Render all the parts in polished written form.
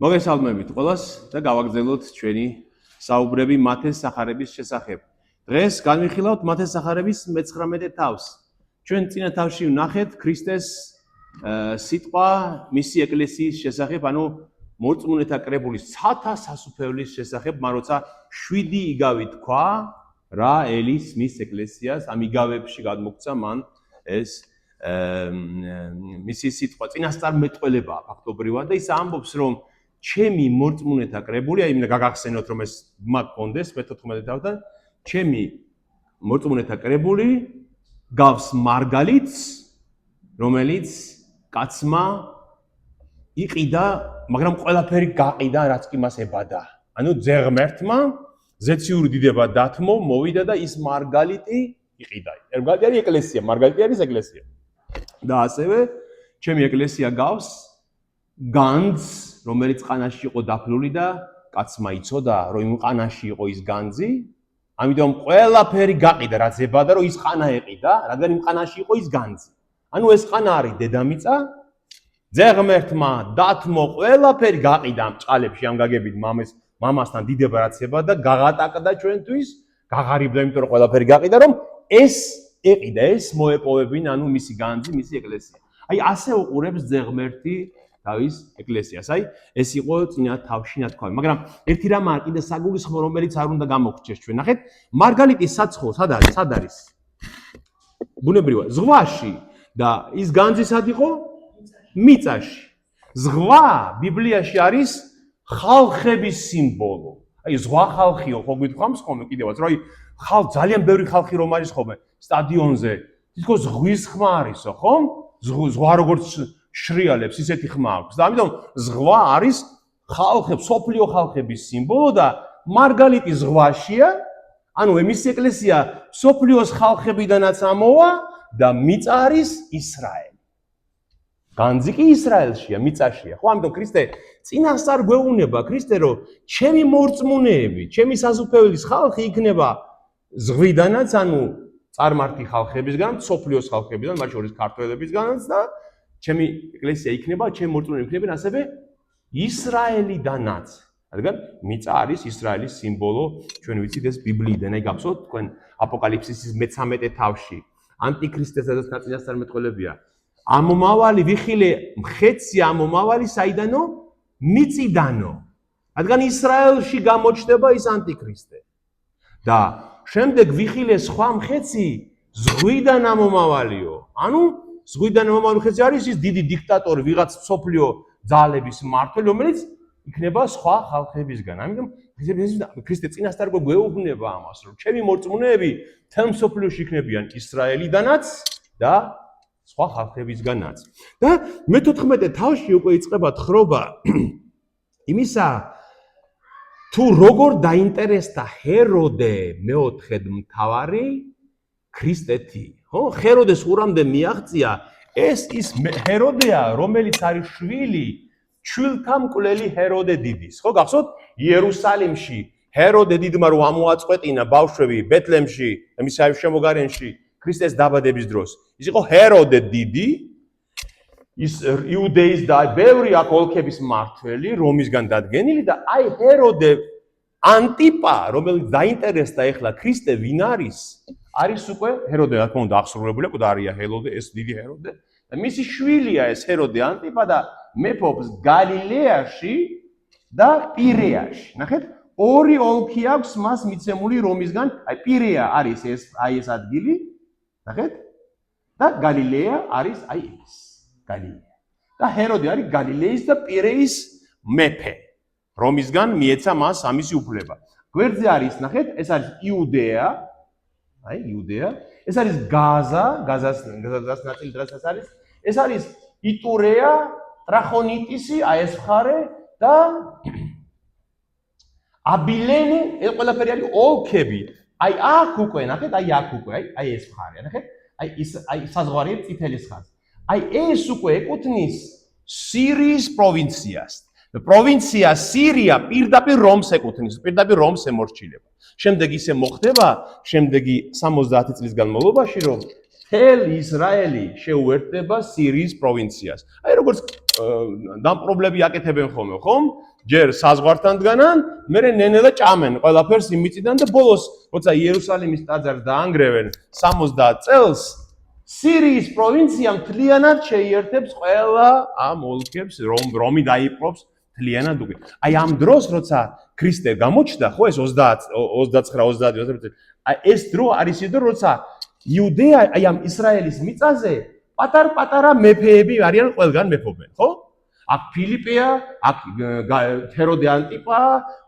მოგესალმებით ყველას და გავაგრძელოთ ჩვენი საუბრები მათეს სახარების შესახებ. დღეს განვიხილავთ მათეს სახარების 19 თავს. ჩვენ წინა თავში ვნახეთ ქრისტეს სიტყვა მისი ეკლესიის შესახებ, ანუ მორწმუნეთა კრებულის ცათა სასუფეველის შესახებ, მაგრამ როცა 7 იგავი თქვა, რა ელის მის ეკლესიას ამ იგავებში გადმოგვცა მან ეს მისი სიტყვა წინასწარმეტყველება ფაქტობრივად და ის ამბობს რომ ჩემი მორწმუნეთა კრებული, აი გაგახსენოთ რომ ეს მაგონდეს მე-14 თავიდან, ჩემი მორწმუნეთა კრებული გავს მარგალიტს, რომელიც კაცმა იყიდა, მაგრამ ყველაფერი გაყიდა, რაც კი მას ებადა. ანუ ძეღმერთმა ზეციური დიდება დათმო, მოვიდა და ის მარგალიტი იყიდა. მარგალიტი არის ეკლესია, მარგალიტი არის ეკლესია. და ასევე ჩემი ეკლესია გავს განძს, რომელიც ყანაში იყო დაფლული და კაცმა იცოდა, რომ იმ ყანაში იყო ის განძი, ამიტომ ყველაფერი გაყიდა, რაც ებადა, რომ ის ყანა ეყიდა, რადგან იმ ყანაში იყო ის განძი. ანუ ეს ყანა არის დედამიწა, ძეღმერთმა დათმო ყველაფერი გაყიდა ამ წყალებში, ამ გაგებით მამასთან დიდება რაც ებადა, გაღატაკდა ჩვენთვის, გაღარიბდა, იმიტომ რომ ყველაფერი გაყიდა, რომ ეს ეყიდა, ეს მოეპოვებინა, ანუ მისი განძი, მისი ეკლესია. აი ასე უყურებს ძეღმერთი თავის ეკლესიას. აი ეს იყო წინა თავში ნათქვამი. მაგრამ ერთი რამ არ კიდე საგულისხმო, რომელიც არ უნდა გამოგრჩეს ჩვენ. ნახეთ, მარგალიტის საცხო სად არის? ბუნებრივად, ზღვაში და ის განძი სად იყო? მიწაში. ზღვა ბიბლიაში არის ხალხების სიმბოლო. აი ზღვა ხალხიო, ხო გითხავს ხოლმე კიდევაც, რომ აი ძალიან ბევრი ხალხი რომ არის ხოლმე სტადიონზე, თითქოს ზღვის ხმა არისო, ხო? ზღვა როგორც შრიალებს ისეთი ხმა აქვს და ამიტომ ზღვა არის ხალხებს, სოფლიო ხალხების სიმბოლო და მარგალიტი ზღვაშია, ანუ მის ეკლესია სოფლიოს ხალხებიდანაც ამოვა და მიწა არის ისრაელი. განძი კი ისრაელშია, მიწაშია. ხო, ამიტომ ქრისტე წინასწარ გვეუბნება ქრისტე, რომ ჩემი მორწმუნეები, ჩემი სასუფეველის ხალხი იქნება ზღვიდანაც, ანუ წარმართი ხალხებისგან, სოფლიოს ხალხებიდან, მათ შორის ქართველებისგანაც და ჩემი ეკლესია იქნება, ჩემი მორწმუნეები იქნებიან ასევე ისრაელიდანაც. რადგან მიწა არის ისრაელის სიმბოლო, ჩვენ ვიცით ეს ბიბლიიდან, აი გახსოვთ თქვენ აპოკალიფსის 13 თავში, ანტიქრისტესაც წინასწარმეტყველებია. ამომავალი ვიხილე მხეცი ამომავალი საიდანო? მიწიდანო. რადგან ისრაელში გამოჩნდება ის ანტიქრისტე. და შემდეგ ვიხილე სხვა მხეცი ზღვიდან ამომავალიო. ანუ ზღვიდან ამომავალი მხეცი არის ის დიდი დიქტატორი, ვიღაც სოფლიო ძალების მმართველი, რომელიც იქნება სხვა ხალხებისგან. ამიტომ ქრისტე წინასწარ გვეუბნება ამას, რომ ჩემი მორწმუნეები თემ სოფლიოში იქნებიან ისრაელიდანაც და სხვა ხალხებისგანაც. და მე-14 თავში უკვე იწყება თხრობა იმისა, თუ როგორ დაინტერესდა ჰეროდე მეოთხედ მთავარი ქრისტეთი. ხო, ჰეროდეს ურამდე მიაღწია ეს ის ჰეროდეა, რომელიც არის შვილი ჩვილთა მკვლელი ჰეროდე დიდის. ხო, გახსოვთ იერუსალიმში ჰეროდე დიდმა რო ამოაწყვეტინა ბავშვები ბეთლემში, მის შემოგარენში ქრისტეს დაბადების დროს. ის იყო ჰეროდე დიდი, ის იუდეის და ბევრი აქ ოლქების მმართველი, რომისგან დადგენილი და აი ჰეროდე ანტიპა, რომელიც დაინტერესდა ეხლა ქრისტე ვინ არის უკვე ჰეროდე, რა თქმა უნდა, აღსრულებული აქვს და არია ჰეროდე, ეს დიდი ჰეროდე და მისი შვილია ეს ჰეროდე ანტიპა და მეფობს გალილეაში და პირეაში. ნახეთ, ორი ოლქი აქვს მას მიცემული რომისგან, აი პირეა არის ეს ადგილი, ნახეთ? და გალილეა არის აი ეს, გალილეა. და ჰეროდე არის გალილეის და პირეის მეფე, რომისგან მიეცა მას ამისი უფლება. გვერდზე არის, ნახეთ, ეს არის იუდეა, აი იუდეა, ეს არის გაზას ნაწილი დღესაც არის, ეს არის იტურეა, ტრახონიტისი, აი ეს მხარე და აბილენი, ეს ყველაფერი არის ოლქები. აი აქ უკვე, ნახეთ, აი აქ უკვე, აი ეს მხარეა, ნახეთ? აი საზღვარია წითელის ხაზი. აი ეს უკვე ეკუთვნის სირიის პროვინციას. პროვინცია სირია პირდაპირ რომს ეკუთვნის, პირდაპირ რომს ემორჩილება. შემდეგ ისე მოხდება, შემდეგი 70 წლის განმავლობაში, რომ მთელი ისრაელი შეუერთდება სირიის პროვინციას. აი როგორც დამპრობლები აკეთებენ ხოლმე, ხომ? ჯერ საზღვართან დგანან, მერე ნენელა ჭამენ ყველაფერს იმიწიდან და ბოლოს, როცა იერუსალიმის ტაძარს დაანგრევენ 70 წელს, სირიის პროვინცია მთლიანად შეიერთებს ყველა ამ ოლქებს, რომი დაიპყრობს მთლიანად უკვე. აი ამ დროს, როცა ქრისტე გამოჩნდა, ხო ეს 29-30 ეს დრო არის ის დრო, როცა იუდეა აი ამ ისრაელის მიწაზე პატარ-პატარა მეფეები არიან ყველგან მეფობენ, ხო? აქ ფილიპეა, აქ ჰეროდე ანტიპა,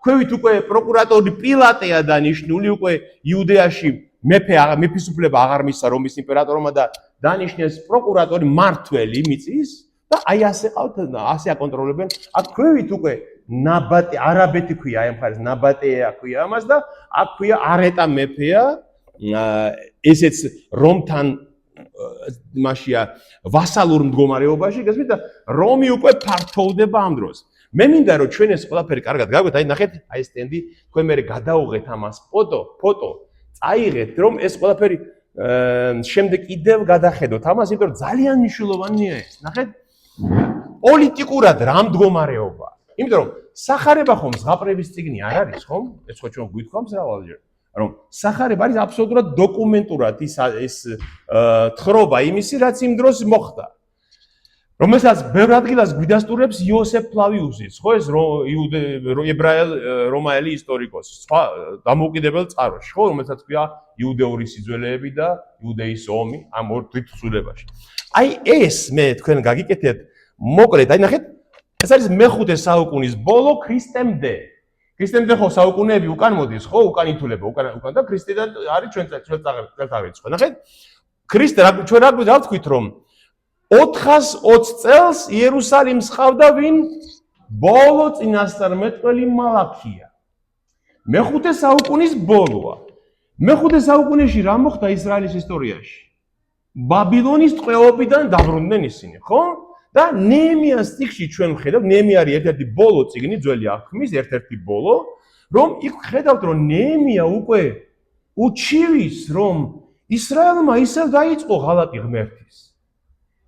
ქვევით უკვე პროკურატორი პილატეა დანიშნული, უკვე იუდეაში მეფის უფლება აღარ მისცა რომის იმპერატორმა და დანიშნეს პროკურატორი მართველი მიწის და აი ასე ყავთ, ასე აკონტროლებენ. აქ ქვევით უკვე ნაბატე, არაბეთი ქვია აი ამ ხარეს, ნაბატეა ქვია ამას და აქ ქვია არეტა მეფეა, ესეც რომთან მაშია ვასალურ მდგომარეობაში, გასმით და რომი უკვე ფართოვდება ამ დროს. მე მინდა რომ ჩვენ ეს ყველაფერი კარგად გავიგოთ, აი ნახეთ, აი ეს სტენდი, თქვენ მე გადაუღეთ ამას ფოტო, წაიღეთ რომ ეს ყველაფერი შემდეგ კიდევ გადახედოთ ამას, იმიტომ რომ ძალიან მნიშვნელოვანია ეს. ნახეთ, პოლიტიკურად რა მდგომარეობა. იმიტომ რომ სახარება ხომ ზღაპრების წიგნი არ არის, ხომ? ეს ხო ჩვენ გვითხოვს რავალჯერ. რომ სახარება არის აბსოლუტურად დოკუმენტურად ის თხრობა იმისი, რაც იმ დროს მოხდა. რომელსაც ბევრ ადგილას გვიდასტურებს იოსებ ფლავიუსიც, ხო ეს რომაელი ისტორიკოსი, სხვა დამოუკიდებელ წყაროში, ხო, რომელსაც ქვია იუდეური სიძველეები და იუდეის ომი ამ ორ თვითცვლილებაში. აი ეს მე თქვენ გაგიკეთეთ მოკლედ, აი ნახეთ, ეს არის მე-5 საუკუნის ბოლო ქრისტემდე. ქრისტემდე ხო საუკუნეები უკან მოდის, ხო, უკან ითვლება, უკან და ქრისტიდან არის ჩვენ წელთაღრიცხვა. ნახეთ, ქრისტე ჩვენ რა ვთქვით რომ 420 წელს იერუსალიმს ხავდა ვინ? ბოლო წინასწარმეტყველი მალაქია. მე-5 საუკუნის ბოლოა. მე-5 საუკუნეში რა მოხდა ისრაელის ისტორიაში? ბაბილონის ტყვეობიდან დაბრუნდნენ ისინი, ხო? და ნეემიას წიგნში ჩვენ ვხედავთ, ნეემია არის ერთ-ერთი ბოლო წიგნი ძველი აღთქმის, ერთ-ერთი ბოლო, რომ იქ ვხედავთ, რომ ნეემია უკვე უჩივის, რომ ისრაელმა ისევ დაიწყო ღალატი ღმერთის.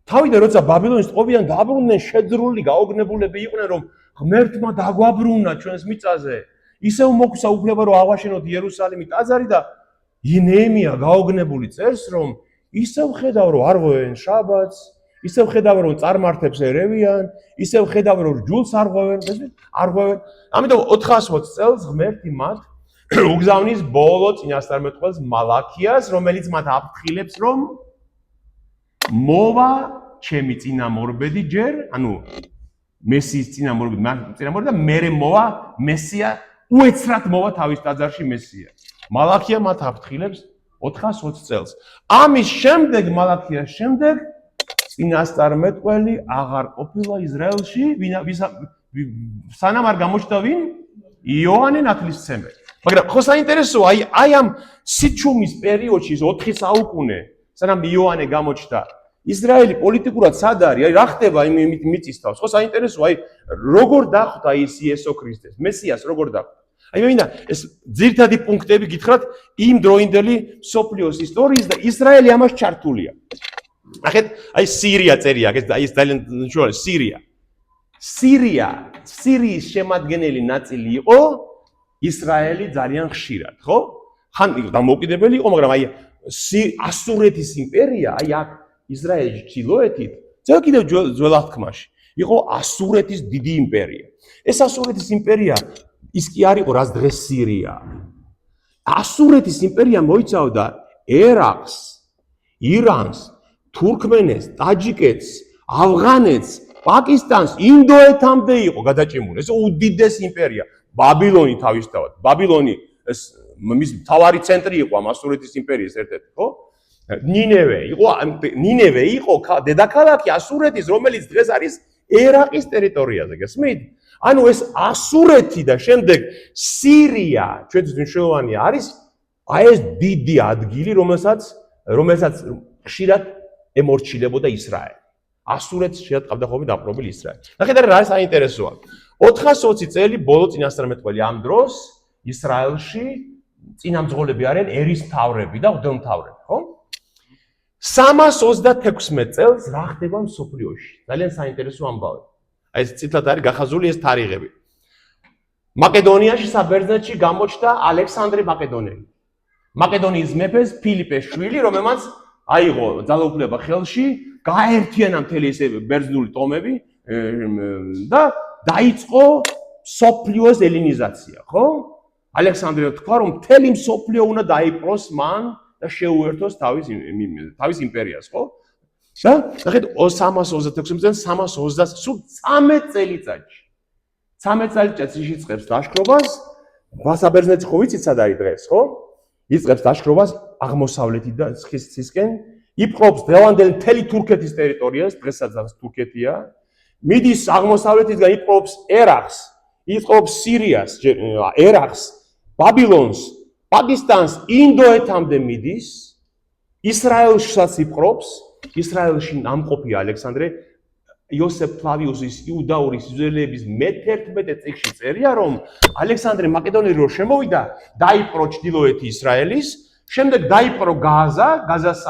თავიდან როცა ბაბილონის ტყვეობიდან დაბრუნდნენ, შეძრული გაოგნებულები იყვნენ, რომ ღმერთმა დაგვაბრუნა ჩვენს მიწაზე. ისევ მოგვცა უფლება, რომ ავაშენოთ იერუსალიმი ტაძარი და ნეემია გაოგნებული წერს, რომ ისევ ხედავ, რომ არ ღვევენ შაბათს, ისევ ხედავ, რომ წარმართებს ერევიან, ისევ ხედავ, რომ ჯულს არ ღვევენ. ამიტომ 420 წელს ღმერთი მათ უგზავნის ბოლო წინასწარმეტყველს მალაქიას, რომელიც მათ აფრთხილებს, რომ მოვა ჩემი წინამორბედი ჯერ, ანუ მესიის წინამორბედი და მერე მოვა მესია, უეცრად მოვა თავის ტაძარში მესია. მალაქია მათ აფრთხილებს 420 წელს. ამის შემდეგ, მალაქიას შემდეგ წინასწარმეტყველი აღარ ყოფილა ისრაელში, სანამ არ გამოჩნდა ვინ? იოანე ნათლისმცემელი. მაგრამ ხო საინტერესოა, აი ამ სიჩუმის პერიოდში 4 საუკუნე, სანამ იოანე გამოჩნდა, ისრაელი პოლიტიკურად სად არის? აი რა ხდება იმით მიწის თავს? ხო საინტერესოა, აი როგორ დახვდა ის იესო ქრისტეს, მესიას როგორ დახვდა? აი მე მინდა ეს ძირითადი პუნქტები გითხრათ იმ დროინდელი მსოფლიოს ისტორიის და ისრაელი ამას ჩართულია. ნახეთ, აი სირია წერია, აი ეს ძალიან მნიშვნელოვანია, სირიის შემადგენელი ნაწილი იყო ისრაელი ძალიან ხშირად, ხო? ხან დამოუკიდებელი იყო, მაგრამ აი ასურეთის იმპერია, აი აქ ისრაელის ჩრდილოეთით, ძველ კიდევ ძველ აღთქმაში, იყო ასურეთის დიდი იმპერია. ეს ასურეთის იმპერია ის კი არ იყო, რაც დღეს სირია. ასურეთის იმპერია მოიცავდა ერაყს, ირანს, თურქმენეთს, ტაჯიკეთს, ავღანეთს, პაკისტანს, ინდოეთამდე იყო გადაჭიმული. ეს უდიდესი იმპერია. ბაბილონი თავისთავად. ბაბილონი ეს მის მთავარი ცენტრი იყო ამ ასურეთის იმპერიის ერთ-ერთი, ხო? ნინევე იყო დედაქალაქი ასურეთის, რომელიც დღეს არის ერაყის ტერიტორიაზე, გესმით? ანუ ეს ასურეთი და შემდეგ სირია, ჩვენთვის მნიშვნელოვანია არის აი ეს დიდი ადგილი, რომელსაც ხშირად ემორჩილებოდა ისრაელი. ასურეთს შეიძლება ყავდა ხოლმე დაპყრობილი ისრაელი. ნახეთ რა საინტერესოა. 420 წელი ბოლო წინასწარმეტყველი ამ დროს ისრაელში წინამძღოლები არიან ერისმთავრები და მღვდელმთავრები, ხო? 336 წელს რა ხდება მსოფლიოში? ძალიან საინტერესო ამბავი. აი ეს წითლად არის გახაზული ეს თარიღები. მაკედონიაში საბერძნეთში გამოჩნდა ალექსანდრე მაკედონელი. მაკედონიის მეფეს ფილიპეს შვილი, რომელმაც აიღო ძალაუფლება ხელში, გააერთიანა მთელი ეს ბერძნული ტომები და დაიწყო მსოფლიოს ელინიზაცია, ხო? ალექსანდრე თქვა, რომ მთელი მსოფლიო უნდა დაიპყროს მან და შეუერთოს თავის იმპერიას, ხო? და ნახეთ 326 წელს 320 სულ 13 წელიწადში. 13 წელიწადში იწყებს ლაშქრობას, საბერძნეთი ხო ვიცით სად არის დღეს, ხო? იწყებს ლაშქრობას აღმოსავლეთიდან ცისკენ, იპყრობს დღევანდელი მთელი თურქეთის ტერიტორიას, დღესაც თურქეთია. მიდის აღმოსავლეთიდან იპყრობს ერაყს, იპყრობს სირიას, ერაყს, ბაბილონს, პაკისტანს, ინდოეთამდე მიდის, ისრაელსაც იპყრობს, ისრაელში ნამყოფია ალექსანდრე იოსებ ფლავიუსის იუდაური სიძველეების მე-11 წიგნში წერია, რომ ალექსანდრე მაკედონელი რო შემოვიდა, დაიპყრო ჩრდილოეთი ისრაელის, შემდეგ დაიპყრო გაზას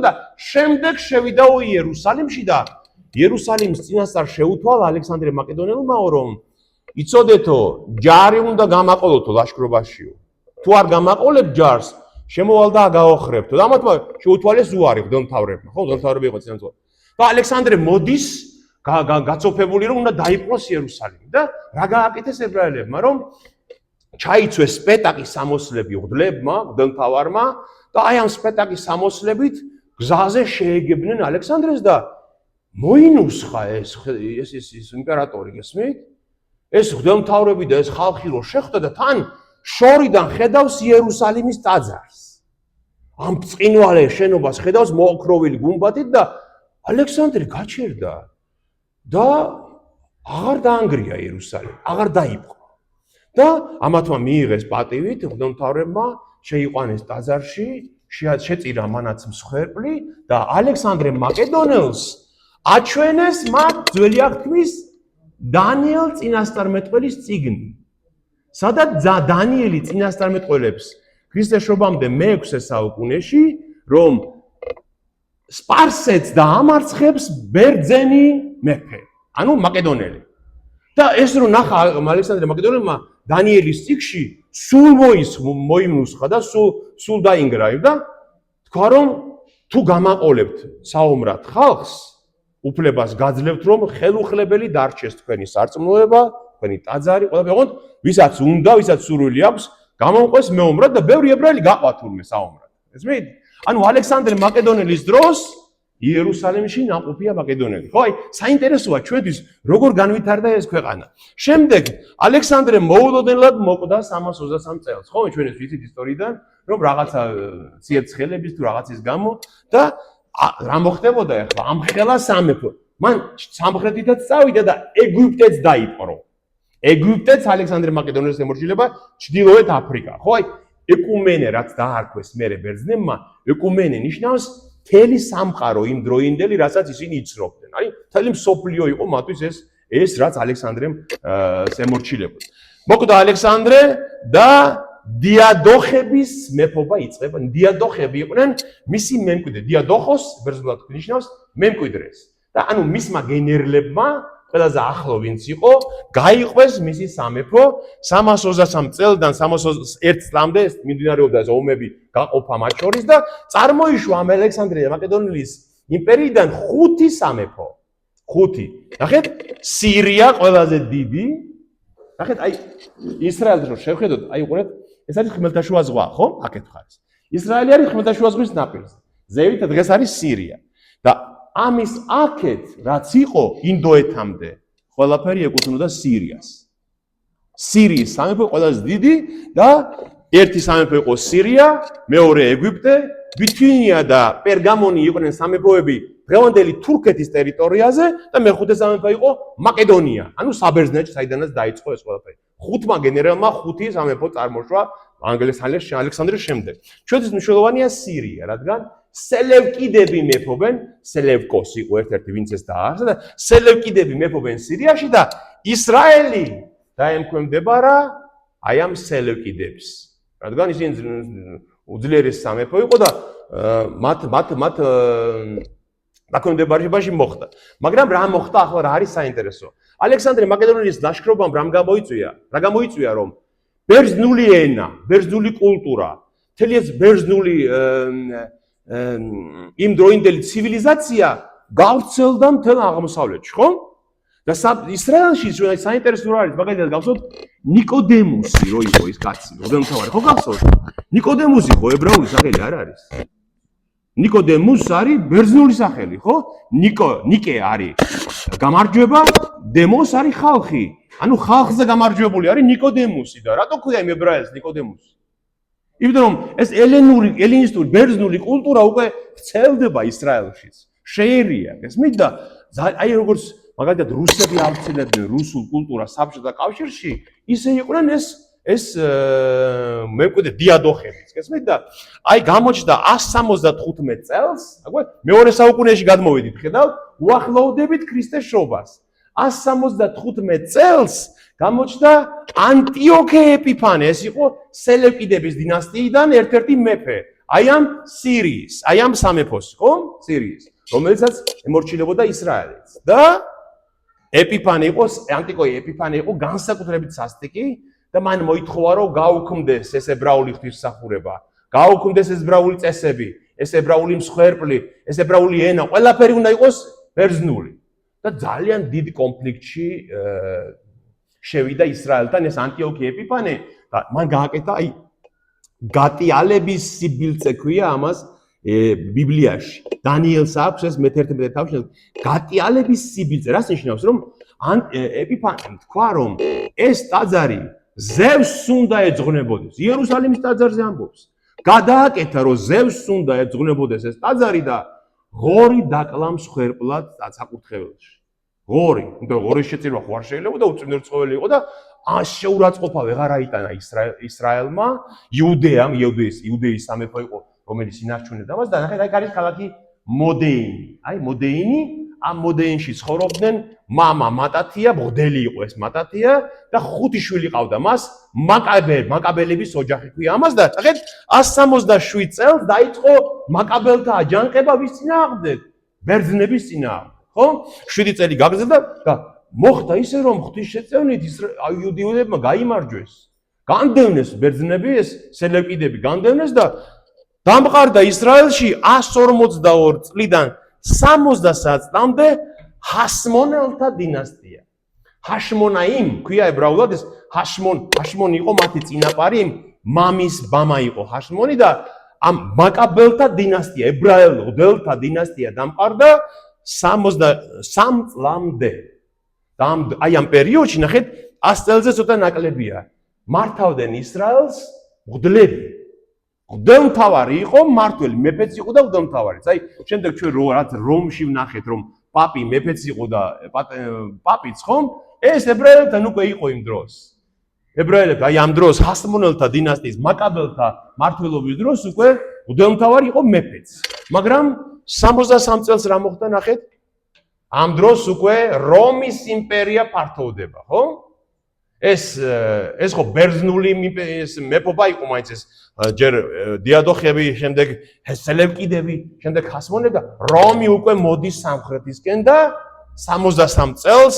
და შემდეგ შევიდაო იერუსალიმში და იერუსალიმის წინასწარ შეუთვალა ალექსანდრე მაკედონელმა, რომ იცოდეთო, ჯარი უნდა გამაყოლოთო ლაშქრობაშიო. თუ არ გამაყოლებთ ჯარს, შემოვალ და გაოხრებთო. და ამათმა შეუთვალეს უარი მღვდელმთავრებმა, ხო, მღვდელმთავრები იყო წინასწარ. და ალექსანდრე მოდის გაწოფებული რომ უნდა დაიპყროს იერუსალიმი და რა გააკეთეს ებრაელებმა, რომ ჩაიცვეს სპეტაკის სამოსლები მღვდლებმა, მღვდელმთავარმა და აი ამ სპეტაკის სამოსლებით გზაზე შეეგებნენ ალექსანდრეს და მოინუსხა ეს იმპერატორი, გესმით? ეს მღვდელმთავრები და ეს ხალხი რო შეხვდა და თან შორიდან ხედავს იერუსალიმის ტაძარს. ამ ბრწყინვალე შენობას ხედავს მოოქროვილი გუმბათით და ალექსანდრე გაჩერდა და აღარ დაანგრია იერუსალიმი, აღარ დაიპყრო. და ამათმა მიიღეს პატივით მღვდელმთავრებმა შეიყვანეს ტაძარში, შეწირა მანაც მსხვერპლი და ალექსანდრე მაკედონელს აჩვენეს მათ ძველი აღთქმის დანიელ წინასწარმეტყველის წიგნი. სადაც დანიელი წინასწარმეტყველებს ქრისტეს შობამდე მე-6 საუკუნეში, რომ სპარსეთს დაამარცხებს ბერძენი მეფე, ანუ მაკედონელი. და ეს რო ნახა ალექსანდრე მაკედონელმა დანიელის წიგნში, სულ მოიმნუსხა და სულ დაინგრა და თქვა, რომ თუ გამაყოლებთ საომრად ხალხს, უფლებას გაძლევთ, რომ ხელუხლებელი დარჩეს თქვენი სარწმუნოება, თქვენი ტაძარი, ყველაფერი, ოღონდ ვისაც უნდა, ვისაც სურვილი აქვს, გამომყვეს მეომრად და ბევრი ებრაელი გაყვა თურმე საომრად. ესმით? ანუ ალექსანდრე მაკედონელის დროს იერუსალიმში ნაყოფია მაკედონელი. ხო, აი, საინტერესოა ჩვენთვის როგორ განვითარდა ეს ქვეყანა. შემდეგ ალექსანდრე მოულოდნელად მოკვდა 323 წელს. ხო, ჩვენს ვიცით ისტორიიდან, რომ რაღაცა ციერცხელების თუ რაღაცის გამო და რა მოხდებოდა ახლა? ამხელა სამეფო. მან სამხრეთითაც წავიდა და ეგვიპტეც დაიპყრო. ეგვიპტეც ალექსანდრე მაკედონელის ემორჩილება ჩრდილოეთ აფრიკა. ხო, აი, ეკუმენე რაც დაარქვეს მერე ბერძნებმა, ეკუმენე ნიშნავს მთელი სამყარო იმ დროინდელი, რასაც ისინი იცნობდნენ. აი, მთელი მსოფლიო იყო მათთვის ეს რაც ალექსანდრემ ემორჩილებოდა. მოკვდა ალექსანდრე და დიადოხების მეფობა იწყება. დიადოხები იყვნენ მისი მემკვიდრე. დიადოხოს ბერძნულად ნიშნავს მემკვიდრეს. და ანუ მისმა გენერლებმა ყველაზე ახლო ვინც იყო, გაიყვეს მისი სამეფო 323 წელიდან 321 წლამდე მიმდინარეობდა ეს ომები გაყოფა მათ შორის და წარმოიშვა ამ ალექსანდრე მაკედონელის იმპერიიდან 5 სამეფო. 5. ნახეთ, სირია ყველაზე დიდი. ნახეთ, აი ისრაელს რო შევხედოთ, აი უყურეთ, ეს არის ხმელთაშუა ზღვა, ხო? აქეთ ხარს. ისრაელი არის ხმელთაშუა ზღვის ნაპირზე. ზევით დღეს არის სირია. და ამის აქეთ რაც იყო ინდოეთამდე, ყველაფერი ეკუთვნოდა სირიას. სირიის სამეფო ყველაზე დიდი და ერთი სამეფო იყო სირია, მეორე ეგვიპტე, ბითინია და პერგამონი იყვნენ სამეფოები დღევანდელი თურქეთის ტერიტორიაზე და მეხუთე სამეფო იყო მაკედონია, ანუ საბერძნეთში, საიდანაც დაიწყო ეს ყველაფერი. 5 გენერალმა 5 სამეფო წარმოშვა ალექსანდრეს შემდეგ. ჩვენთვის მნიშვნელოვანია სირია, რადგან სელევკიდები მეფობენ, სელევკოს იყო ერთ-ერთი ვინც ეს დაარსა და სელევკიდები მეფობენ სირიაში და ისრაელი დაემკვიდრება აი ამ სელევკიდებს. რადგან ისინი უძლიერესი სამეფო იყო და მათ დაქვემდებარებაში მოხდა. მაგრამ რა მოხდა ახლა რა არის საინტერესო? ალექსანდრე მაკედონელის ლაშქრობამ რა გამოიწვია, რომ ბერძნული ენა, ბერძნული კულტურა, მთელი ეს ბერძნული იმ დროინდელი ცივილიზაცია გავრცელდა მთელ აღმოსავლეთში, ხო? და ისრაელში საინტერესო რა არის, მაგალითად გავხსოვთ ნიკოდემუსი რო იყო ის კაცი, მღვდელმთავარი, ხო გავხსოვთ? ნიკოდემუსი ხო ებრაული სახელი არ არის? ნიკოდემუს არის ბერძნული სახელი, ხო? ნიკე არის გამარჯვება, დემოს არის ხალხი. ანუ ხალხზე გამარჯვებული არის ნიკოდემუსი და რატო ქვია იმ ებრაელს ნიკოდემუსი? იმიტომ რომ ეს ელინისტური ბერძნული კულტურა უკვე ვრცელდება ისრაელშიც. შეერია, გესმით და აი როგორც მაგალითად რუსები ავრცელებდნენ რუსულ კულტურას საბჭოთა კავშირში, ისე იყვნენ ეს მემკვიდრე დიადოხებიც, გესმით და აი გამოჩნდა 175 წელს, აკვე მეორე საუკუნეში გადმოვედით, ხედავთ, უახლოვდებით ქრისტეს შობას. 175 წელს გამოჩნდა ანტიოქე ეპიფანე, ეს იყო სელევკიდების დინასტიიდან ერთ-ერთი მეფე, აი ამ სირიის, აი ამ სამეფოს, ხო? სირიის, რომელსაც ემორჩილებოდა ისრაელიც. და ეპიფანე იყო, ანტიკოე ეპიფანე იყო განსაკუთრებით სასტიკი და მან მოითხოვა, რომ გაუქმდეს ეს ებრაული ღვთისმსახურება, გაუქმდეს ეს ებრაული წესები, ეს ებრაული მსხვერპლი, ეს ებრაული ენა, ყველაფერი უნდა იყოს ბერძნული. და ძალიან დიდ კონფლიქტში შევიდა ისრაელთან ეს ანტიოქე ეპიფანე და მან გააკეთა აი გატიალების სიბილწე ქვია ამას ბიბლიაში. დანიელს აქვს ეს მე-11 თავში გატიალების სიბილწე. რას ნიშნავს, რომ ეპიფანემ თქვა, რომ ეს ტაძარი ზევსს უნდა ეძღვნებოდეს. იერუსალიმის ტაძარზე ამბობს. გადააკეთა, რომ ზევსს უნდა ეძღვნებოდეს ეს ტაძარი და ღორი დაკლამ მსხვერპლად საკურთხეველში. ღორი, იმიტომ ღორის შეწირვა ხო არ შეიძლება და უწმინდო ცხოველი იყო და შეურაცხყოფა ვეღარ აიტანა ისრაელმა, იუდეის სამეფო იყო, რომელიც ინარჩუნებდა მას და ნახეთ, აი არის ქალაქი მოდეინი. აი მოდეინი, ამ მოდეინში ცხოვრობდნენ მამა მატათია, მღვდელი იყო ეს მატათია და 5 შვილი ყავდა მას, მაკაბელების ოჯახი ქვია ამას და ნახეთ 167 წელს დაიწყო მაკაბელთა აჯანყება ვის წინააღმდეგ? ბერძნების წინააღმდეგ, ხო? 7 წელი გაგრძელდა და მოხდა ისე რომ ღვთისშეწევნით იუდეულებმა გაიმარჯვეს. განდევნეს ბერძნები, ეს სელევკიდები განდევნეს და დამყარდა ისრაელში 142 წლიდან 73 წლამდე ჰაშმონელთა დინასტია. ჰაშმონაიმ ქვია ებრაულად ეს ჰაშმონი იყო მათი წინაპარი, მამის მამა იყო ჰაშმონი და ამ მაკაბელთა დინასტია, ებრაელთა დინასტია დამყარდა 73 წლამდე. და აი ამ პერიოდში ნახეთ 100 წელზე ცოტა ნაკლებია. მართავდნენ ისრაელს მღვდლები. მღვდელმთავარი იყო მმართველი, მეფეც იყო და მღვდელმთავარიც. აი შემდეგ ჩვენ რაც რომში ვნახეთ რომ პაპი მეფეც იყო და პაპიც ხომ? ეს ებრაელებთან უკვე იყო იმ დროს. ებრაელები აი ამ დროს ჰაშმონელთა დინასტიის მაკაბელთა მმართველობის დროს უკვე მღვდელმთავარი იყო მეფეც. მაგრამ 63 წელს რა მოხდა ნახეთ? ამ დროს უკვე რომის იმპერია ფართოვდება, ხო? ეს ხო ბერძნული მეფობა იყო მაინც ეს ჯერ დიადოხები, შემდეგ სელევკიდები, შემდეგ ჰაშმონები და რომი უკვე მოდის სამხრეთისკენ და 63 წელს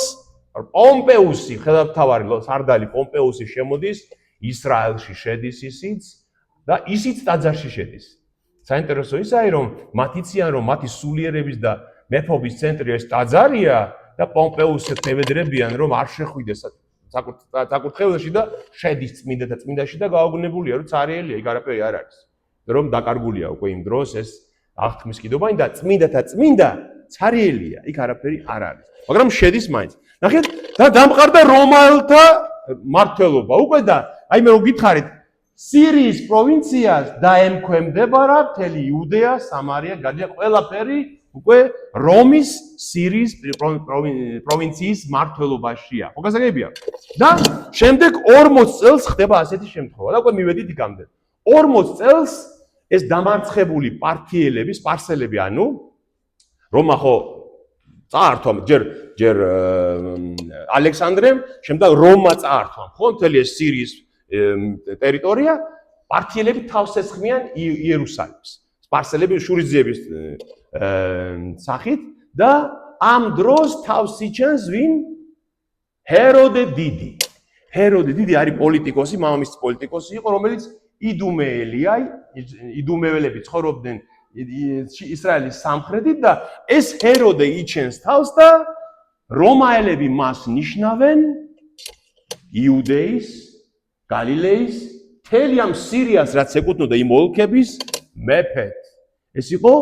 პომპეუსი, ხელმძღვანელი სარდალი პომპეუსი შემოდის ისრაელში შედის ისიც და ისიც ტაძარში შედის. საინტერესო ისაა რომ მათ იციან რომ მათი სულიერების და მეფობის ცენტრი ეს ტაძარია და პომპეუსს ევედრებიან რომ არ შეხვიდეს საკურთხეველში და შედის წმინდათა წმინდაში და გააგონებულია რომ цаრიელია, იქ არაფერი არ არის. რომ დაკარგულია უკვე იმ დროს ეს აღთქმის კიდობანი და წმინდათა წმინდა цаრიელია, იქ არაფერი არ არის. მაგრამ შედის მაინც. ნახეთ და დამყარდა რომაელთა მმართველობა. უკვე და აი მე რო გითხარით სირიის პროვინციას დაემქვემდებარა მთელი იუდეა, სამარია, გალილია, ყველაფერი უკვე რომის სირიის პროვინციის მმართველობაშია. ხო გასაგებია? და შემდეგ 40 წელს ხდება ასეთი შემთხვევა. და უკვე მივედით იქამდე. 40 წელს ეს დამარცხებული პართიელები, სპარსელები, ანუ რომა ხო წაართვა ჯერ ალექსანდრემ, შემდეგ რომა წაართვა, ხო, მთელი ეს სირიის ტერიტორია პართიელები თავს ეცხმიან იერუსალიმს. სპარსელები შურისძიების სახით და ამ დროს თავს იჩენს ვინ? ჰეროდე დიდი. ჰეროდე დიდი არის პოლიტიკოსი, მამამისი პოლიტიკოსი იყო, რომელიც იდუმეელია, იდუმეველები ცხოვრობდნენ ისრაელის სამხრეთით და ეს ჰეროდე იჩენს თავს და რომაელები მას ნიშნავენ იუდეის, გალილეის, მთელი ამ სირიას, რაც ეკუთვნოდა იმ ოლქების მეფედ. ეს იყო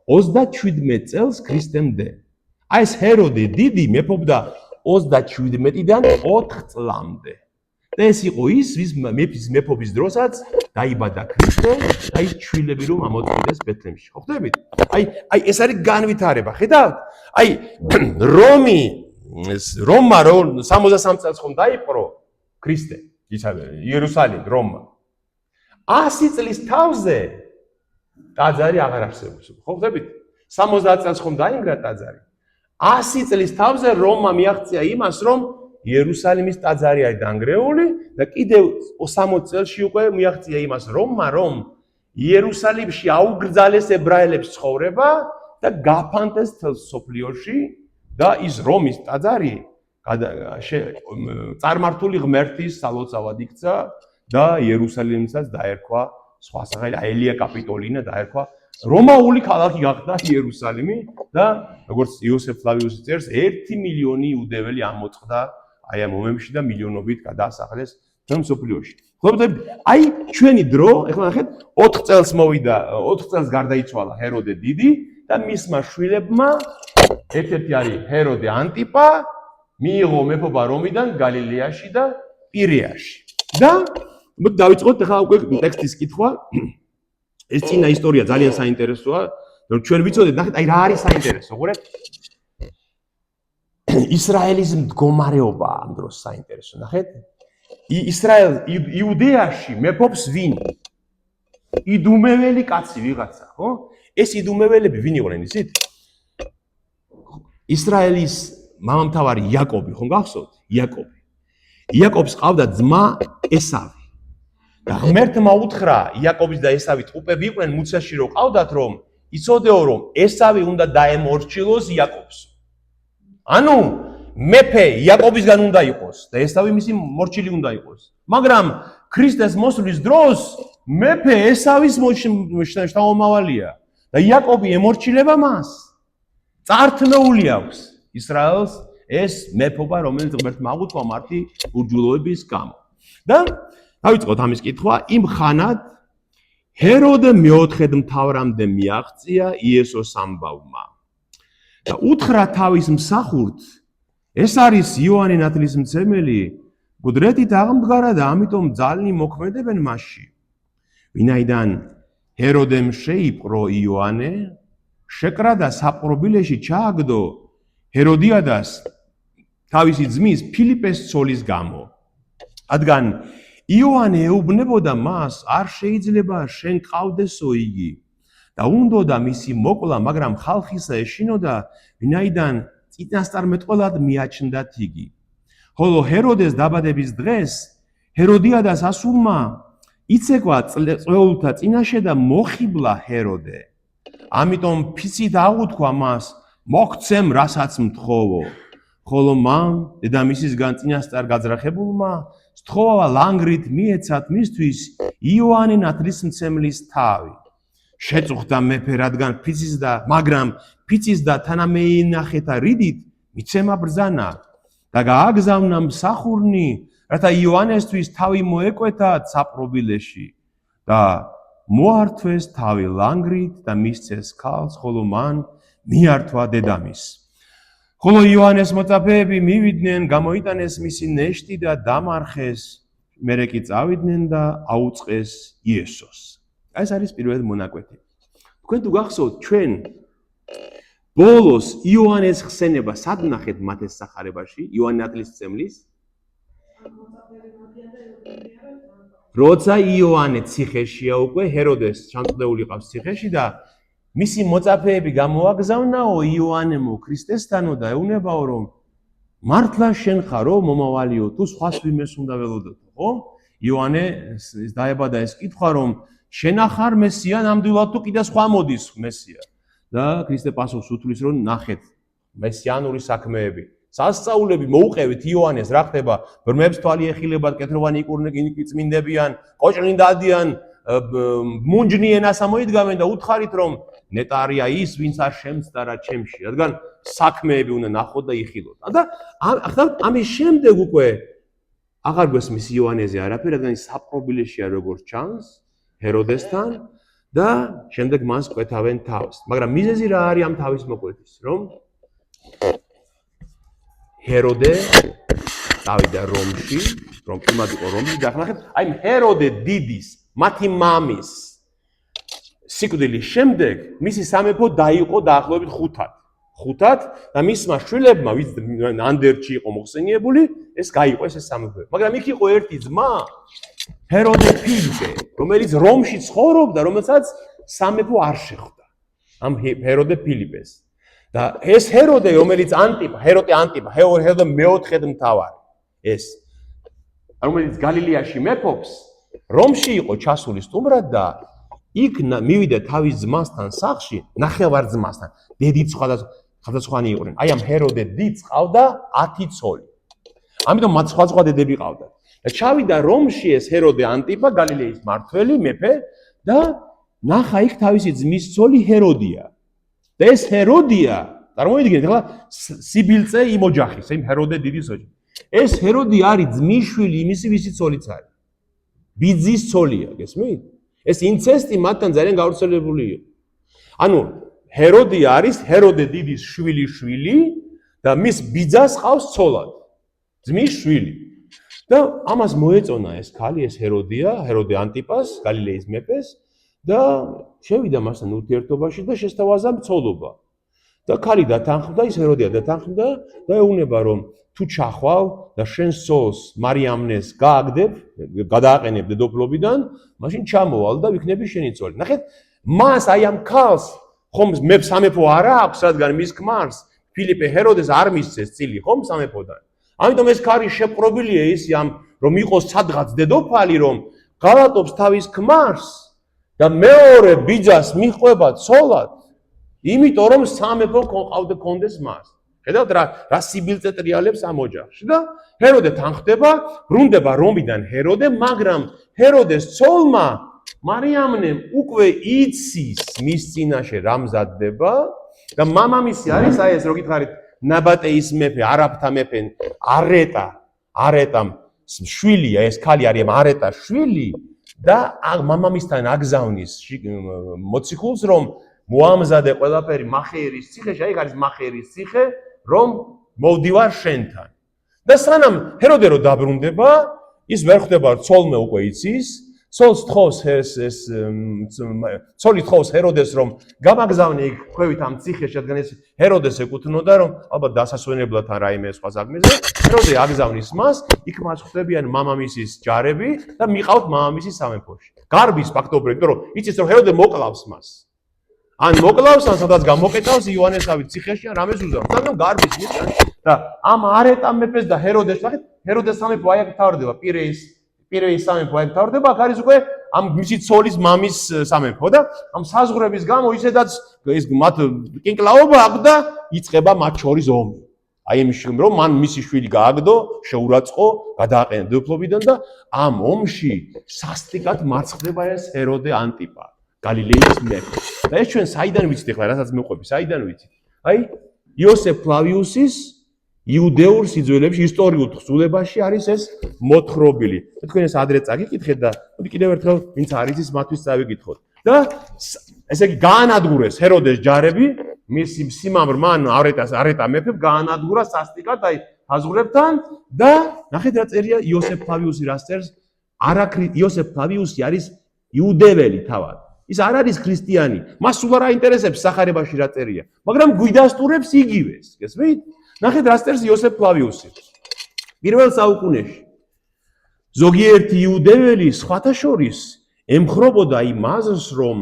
37 წელს ქრისტემდე. აი ეს ჰეროდე დიდი მეფობდა 37-დან 4 წლამდე. და ეს იყო ის, ვის მეფის მეფობის დროსაც დაიბადა ქრისტე და ის შვილები რომ ამოწყდეს ბეთლემში. ხო ხდებით? აი ეს არის განვითარება, ხედავთ? აი რომმა 63 წელს ხომ დაიპყრო ქრისტე, იერუსალიმი, რომმა. 100 წლის თავზე ტაძარი აღარ არსებობს. ხო ხდებით? 70 წელს ხომ დაინგრა ტაძარი. 100 წლის თავზე რომმა მიაღწია იმას, რომ იერუსალიმის ტაძარი არის დანგრეული და კიდევ 60 წელში უკვე მიაღწია იმას, რომ იერუსალიმში აუგრძალეს ებრაელებს ცხოვრება და გაფანტეს თელ სოფლიოში და ის რომის ტაძარი წარმართული ღმერთის სალოცავად იქცა და იერუსალიმსაც დაერქვა სხვა სახელი, ელია კაპიტოლინა დაერქვა. რომაული ქალაქი გახდა იერუსალიმი და როგორც იოსებ ფლავიუსი წერს, 1 მილიონი იუდეველი ამოწყდა აი ამ მომენტში და მილიონობით გადაასახლეს თელ სოფლიოში. ხლობთ, აი ჩვენი დრო, ეხლა ნახეთ, 4 წელს მოვიდა, 4 წელს გარდაიცვალა ჰეროდე დიდი და მისმა შვილებმა ერთ-ერთი არის ჰეროდე ანტიპა, მიიღო მეფობა რომიდან გალილეაში და პირეაში. და მოდი დავიწყოთ ახლა უკვე ტექსტის კითხვა. ეს წინა ისტორია ძალიან საინტერესოა, რომ ჩვენ ვიცოდეთ, ნახეთ, აი რა არის საინტერესო, ხურეთ? ისრაელის მდგომარეობა ამ დროს საინტერესო, ნახეთ? იუდეაში მეფობს ვინ? იდუმეველი კაცი ვიღაცა, ხო? ეს იდუმეველები ვინ იყვნენ, იცით? ისრაელის მამამთავარი იაკობი, ხომ გახსოვთ? იაკობი. იაკობს ყავდა ძმა ესავი. და ღმერთმა უთხრა იაკობის და ესავის ტყუპები იყვნენ მუცაში რომ ყავდათ რომ იცოდეო რომ ესავი უნდა დაემორჩილოს იაკობს. ანუ მეფე იაკობისგან უნდა იყოს და ესავი მისი მორჩილი უნდა იყოს. მაგრამ ქრისტეს მოსვლის დროს მეფე ესავის შთამომავალია და იაკობი ემორჩილება მას. წართმეული აქვს ისრაელს ეს მეფობა რომელიც ღმერთმა აღუთქვა მართი ურჯულოების გამო. და დავიწყოთ ამის კითხვა, იმ ხანად ჰეროდე მეოთხედ მთავრამდე მიაღწია იესოს ამბავმა. და უთხრა თავის მსახურთ, ეს არის იოანე ნათლისმცემელი, გუდრეთით აღმდგარა და ამიტომ ძალნი მოქმედებენ მასში. ვინაიდან ჰეროდემ შეიპყრო იოანე, შეკრა და საპყრობილეში ჩააგდო ჰეროდიადას თავისი ძმის ფილიპეს ცოლის გამო. რადგან იოანე ეუბნებოდა მას, არ შეიძლება შენ ყავდესო იგი და უნდოდა მისი მოკლა, მაგრამ ხალხისა ეშინოდა, ვინაიდან წინასწარმეტყველად მიაჩნდათ იგი. ხოლო ჰეროდეს დაბადების დღეს ჰეროდიადას ასულმა იცეკვა წვეულთა წინაშე და მოხიბლა ჰეროდე. ამიტომ ფიცით აღუთქვა მას, მოგცემ რასაც მთხოვო. ხოლო მან დედამისისგან წინასწარ გაძრახებულმა სთხოვა ლანგრით მიეცათ მისთვის იოანე ნათლისმცემლის თავი. შეწუხდა მეფე, რადგან მაგრამ ფიცის და თანამეინახეთა რიდით მიცემა ბრძანა და გააგზავნა მსახურნი, რათა იოანესთვის თავი მოეკვეთათ საპყრობილეში და მოართვეს თავი ლანგრით და მისცეს ქალს, ხოლო მან მიართვა დედამისს. ხოლო იოანეს მოწაფეები მივიდნენ, გამოიტანეს მისი ნეშტი და დამარხეს, მერე კი წავიდნენ და აუწყეს იესოს. ეს არის პირველი მონაკვეთი. თქვენ თუ გახსოვთ, ჩვენ ბოლოს იოანეს ხსენება სად ნახეთ მათეს სახარებაში, იოანე ნათლისმცემლის? როცა იოანე ციხეშია უკვე, ჰეროდეს ჩამწდეული ყავს ციხეში და მისი მოწაფეები გამოაგზავნაო იოანემო ქრისტესთანო და ეუნებაო რომ მართლა შენ ხარო მომავალიო თუ სხვას ვიმეს უნდა ველოდოთ, ხო? იოანე დაებადა ეს კითხვა, რომ შენ ახარ მესია, ნამდვილად თუ კიდე სხვა მოდის მესია. და ქრისტე პასუხს უთვლის, რომ ნახეთ მესიანური საქმეები. სასწაულები მოუყევით იოანეს, რა ხდება? ბრმებს თვალი ეხილებათ, კეთროვანი იკურნებიან, წმინდებიან, კოჭლინ დადიან, მუნჯნი ენას ამოიდგამენ და უთხარით, რომ ნეტარია ის, ვინც არ შემცდარა ჩემში, რადგან საქმეები უნდა ნახოთ და იხილოთ. და ამის შემდეგ უკვე აღარ გვესმის იოანეზე არაფერი, რადგან ის საპყრობილეშია როგორც ჩანს ჰეროდესთან და შემდეგ მას კვეთავენ თავს. მაგრამ მიზეზი რა არის ამ თავის მოკვეთის, რომ ჰეროდე წავიდა რომში, რომ იმად იყო რომში და ახლა აი ჰეროდე დიდის, მათი მამის სიკვდილის შემდეგ მისი სამეფო დაიყო დაახლოებით 5-ად და მისმა შვილებმა, ვინც ანდერჩი იყო მოხსენიებული, ეს გაიყო ეს სამეფო. მაგრამ იქ იყო ერთი ძმა, ჰეროდე ფილიპე, რომელიც რომში ცხოვრობდა, რომელსაც სამეფო არ შეხვდა. ამ ჰეროდე ფილიპეს. და ეს ჰეროდე, რომელიც ჰეროდე მეოთხედ მთავარი, ეს რომელიც გალილეაში მეფობს, რომში იყო ჩასული სტუმრად და იქ მივიდა თავის ძმასთან სახლში, ნახევარ-ძმასთან, დედით სხვადასხვანი იყვნენ. აი ამ ჰეროდე დიდს ყავდა 10 ცოლი. ამიტომ მათ სხვა დედები ყავდა. და ჩავიდა რომში ეს ჰეროდე ანტიპა, გალილეის მმართველი მეფე და ნახა იქ თავისი ძმის ცოლი ჰეროდია. და ეს ჰეროდია, წარმოიდგინეთ, ახლა სიბილწე იმ ოჯახის, იმ ჰეროდე დიდის ოჯახის. ეს ჰეროდი არის ძმისშვილი იმისი, ვისი ცოლიც არის. ბიძის ცოლია, გესმით? ეს ინცესტი მათთან ძალიან გავრცელებული იყო. ანუ ჰეროდი არის ჰეროდე დიდის შვილი და მის ბიძას ყავს ცოლად. ძმის შვილი. და ამას მოეწონა ეს ქალი, ეს ჰეროდია, ჰეროდე ანტიპას, გალილეის მეფეს და შევიდა მასთან ურთიერთობაში და შესთავაზა მცოლობა. და ქალი დათანხმდა, ის ჰეროდია დათანხმდა და ეუბნება, რომ თუ ჩახვალ და შენს ცოლს მარიამნეს გააგდებ, გადააყენებ დედოფლობიდან, მაშინ ჩამოვალ და ვიქნები შენი ცოლი. ნახეთ, მას აი ამ ქალს ხომ სამეფო არა აქვს, რადგან მის ქმარს ფილიპე ჰეროდეს არ მისცეს წილი ხომ სამეფოდან. ამიტომ ეს ქალი შეპყრობილია ის რომ იყოს სადღაც დედოფალი, რომ ღალატობს თავის ქმარს და მეორე ბიძას მიყვება ცოლად, იმიტომ რომ სამეფო კონდეს მას. ხედავთ რა სიბილწე ტრიალებს ამ ოჯახში და ჰეროდე თანხდება, ბრუნდება რომიდან ჰეროდე, მაგრამ ჰეროდეს ცოლმა მარიამნემ უკვე იცის მის წინაშე რა მზადდება და მამამისი არის აი ეს რო გითხარით ნაბატეის მეფე, არაბთა მეფე, არეტამ შვილია, ეს ქალი არის არეტა შვილი და მამამისთან აგზავნის მოციქულს, რომ მოამზადე ყველაფერი მახეირის ციხეში, აი არის მახეირის ციხე, რომ მოვდივარ შენთან. და სანამ ჰეროდე რო დაბრუნდება, ის ვერ ხვდება ცოლმე უკვე იცის, ცოლს თხოვს ცოლი თხოვს ჰეროდეს, რომ გამაგზავნე იქ ქვევით ამ ციხეში, რადგან ეს ჰეროდეს ეკუთვნოდა, რომ ალბათ დასასვენებლად ან რაიმე სხვა საქმეზე, ჰეროდე აგზავნის მას, იქ მას ხვდებიან მამამისის ჯარები და მიყავთ მამამისის სამეფოში. გარბის ფაქტობრივად, იმიტომ რომ იცის რომ ჰეროდე მოკლავს მას. ან მოკლავს, ან სადაც გამოკეტავს იოანესავით ციხეში, ან რამეს უზავს. სანამ გარბის მისგან და ამ არეტამ მეფეს და ჰეროდეს, ნახეთ, ჰეროდეს სამეფო აი აქ თავდება პირეის სამეფო აი თავდება, აქ არის უკვე ამ მისი ცოლის მამის სამეფო და ამ საზღვრების გამო ისედაც ეს მათ კინკლაობა აქვს და იწყება მათ შორის ომი. აი იმის რომ მან მისი შვილი გააგდო, შეურაცხყო, გადააყენა დედოფლობიდან და ამ ომში სასტიკად მარცხდება ეს ჰეროდე ანტიპა, გალილეის მეფე. და ეს ჩვენ საიდან ვიცით ახლა, რასაც მეყვები, საიდან ვიცით? აი იოსებ ფლავიუსის იუდეურ სიძველეებში, ისტორიულ თხზულებაში არის ეს მოთხრობილი. თქვენ ეს ადრე წაგიკითხეთ და მოდი კიდევ ერთხელ ვინც არ იცის მათთვის წავიკითხოთ. და ესე იგი გაანადგურეს ჰეროდეს ჯარები, მის სიმამრ მან არეტა მეფემ გაანადგურა სასტიკად აი საზღვრებთან და ნახეთ რა წერია იოსებ ფლავიუსი რას წერს? იოსებ ფლავიუსი არის იუდეველი თავად. ის არ არის ქრისტიანი. მას სულ არ აინტერესებს სახარებაში რა წერია, მაგრამ გვიდასტურებს იგივეს, გესმით? ნახეთ რა წერს იოსებ ფლავიუსი. პირველ საუკუნეში ზოგიერთი იუდეველი სხვათა შორის ემხრობოდა იმ აზრს, რომ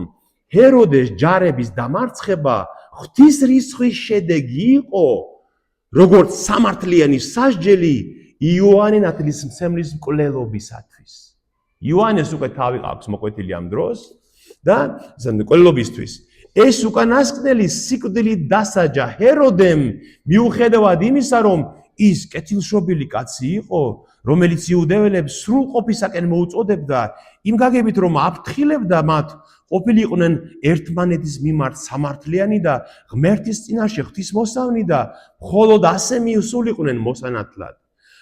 ჰეროდეს ჯარების დამარცხება ღვთისრიცხვის შედეგი იყო, როგორც სამართლიანი სასჯელი იოანე ნათლისმცემლის მკვლელობისათვის. იოანეს უკვე თავი აქვს მოკვეთილი ამ დროს და ყველობისთვის. ეს უკანასკნელი სიკვდილით დასაჯა ჰეროდემ მიუხედავად იმისა, რომ ის კეთილშობილი კაცი იყო, რომელიც იუდეველებს სრულყოფისაკენ მოუწოდებდა, იმ გაგებით რომ აფრთხილებდა მათ, ყოფილიყვნენ ერთმანეთის მიმართ სამართლიანი და ღმერთის წინაშე ღვთისმოსავნი და მხოლოდ ასე მიუსულიყვნენ მოსანათლად.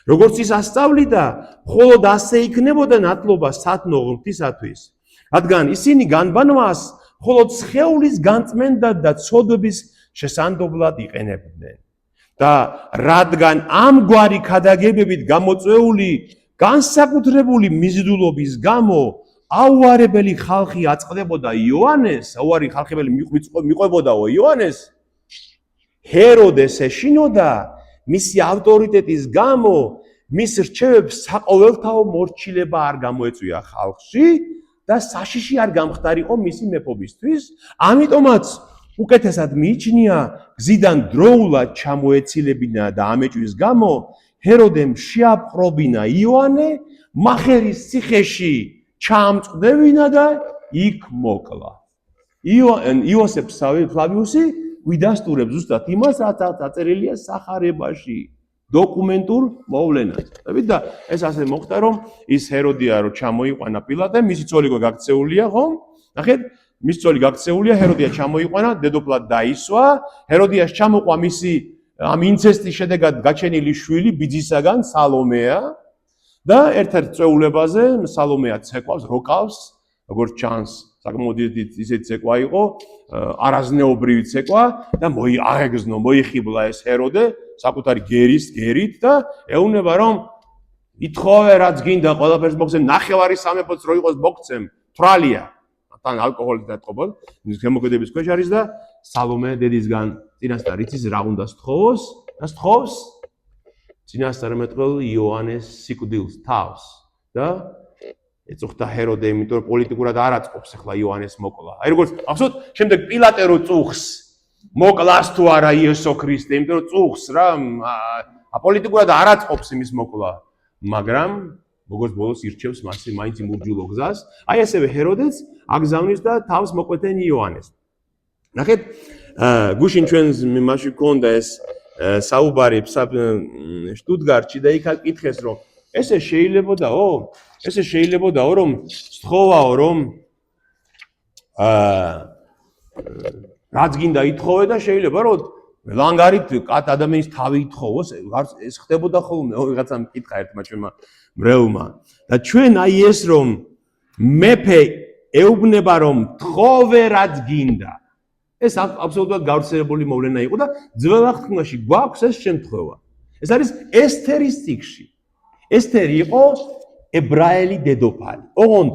როგორც ის ასწავლიდა, მხოლოდ ასე იქნებოდა ნათლობა სათნო ღმრთისათვის, რადგან ისინი განბანვას მხოლოდ სხეულის განწმენდად და ცოდვების შესანდობლად იყენებდნენ. და რადგან ამგვარი ქადაგებებით გამოწვეული განსაკუთრებული მიზიდულობის გამო აუარებელი ხალხი აწყდებოდა იოანეს, აუარი ხალხები მიყვებოდაო იოანეს, ჰეროდეს ეშინოდა მისი ავტორიტეტის გამო მის რჩევებს საყოველთაო მორჩილება არ გამოეწვია ხალხში და საშიში არ გამხდარიყო მისი მეფობისთვის, ამიტომაც უკეთესად მიიჩნია გზიდან დროულად ჩამოეცილებინა და ამეჭვის გამო ჰეროდემ შეაპყრობინა იოანე მახერის ციხეში ჩამწყდებინა და იქ მოკლა. იოსებ ფლავიუსი გვიდასტურებს ზუსტად იმას, რაც დაწერილია სახარებაში, დოკუმენტურ მოვლენად. და ეს ასე მოხდა, რომ ის ჰეროდია რო ჩამოიყვანა პილატემ, მისი ცოლი გაქცეულია, ხომ? ნახეთ, მისი ცოლი გაქცეულია, ჰეროდია ჩამოიყვანა, დედოფლად დაისვა, ჰეროდიას ჩამოყვა მისი ამ ინცესტის შედეგად გაჩენილი შვილი ბიძისაგან სალომეა და ერთ-ერთ წვეულებაზე სალომეა ცეკვავს, როკავს, როგორც ჩანს, საკმაოდ ისეთი ცეკვა იყო, არაზნეობრივი ცეკვა და აეგზნო, მოიხიბლა ეს ჰეროდე საკუთარი გერით და ეუბნება რომ ითხოვე რაც გინდა ყველაფერს მოგცემ, ნახევარი სამეფოც რო იყოს მოგცემ, თვალია. თან ალკოჰოლით დატყობოდ, გემოქმედების ქვეშ არის და სალომე დედისგან წინასწარ იცის რა უნდა სთხოვოს და სთხოვს წინასწარ მეტყველ იოანეს სიკვდილს თავს და ეწუხდა ჰეროდე, იმიტომ რომ პოლიტიკურად არ აწყობს ახლა იოანეს მოკლა. აი როგორც ახსოვთ, შემდეგ პილატე რო წუხს მოკლას თუ არა იესო ქრისტე, იმიტომ რომ წუხს რა, პოლიტიკურად არ აწყობს იმის მოკლა, მაგრამ როგორც ბოლოს ირჩევს მასე მაინც იმურჯულო გზას, აი ასევე ჰეროდეც აგზავნის და თავს მოკვეთენ იოანეს. ნახეთ, გუშინ ჩვენს მაშინ გქონდა ეს საუბარი შტუტგარტში და იქ აკითხეს რომ ესე შეიძლებაო რომ სთხოვაო რომ რაც გინდა ითხოვე და შეიძლება რომ ლანგარით კატ ადამიანის თავი ითხოვოს, ეს ხდებოდა ხოლმე ვიღაცამ კითხა ერთმა ჩვენმა მრევლმა და ჩვენ აი ეს რომ მეფე ეუბნება რომ თხოვე რაც გინდა, ეს აბსოლუტურად გავრცელებული მოვლენა იყო და ძველ აღთქმაში გვაქვს ეს შემთხვევა. ეს არის ესთერის წიგნში. ესთერი იყო ებრაელი დედოფალი, ოღონდ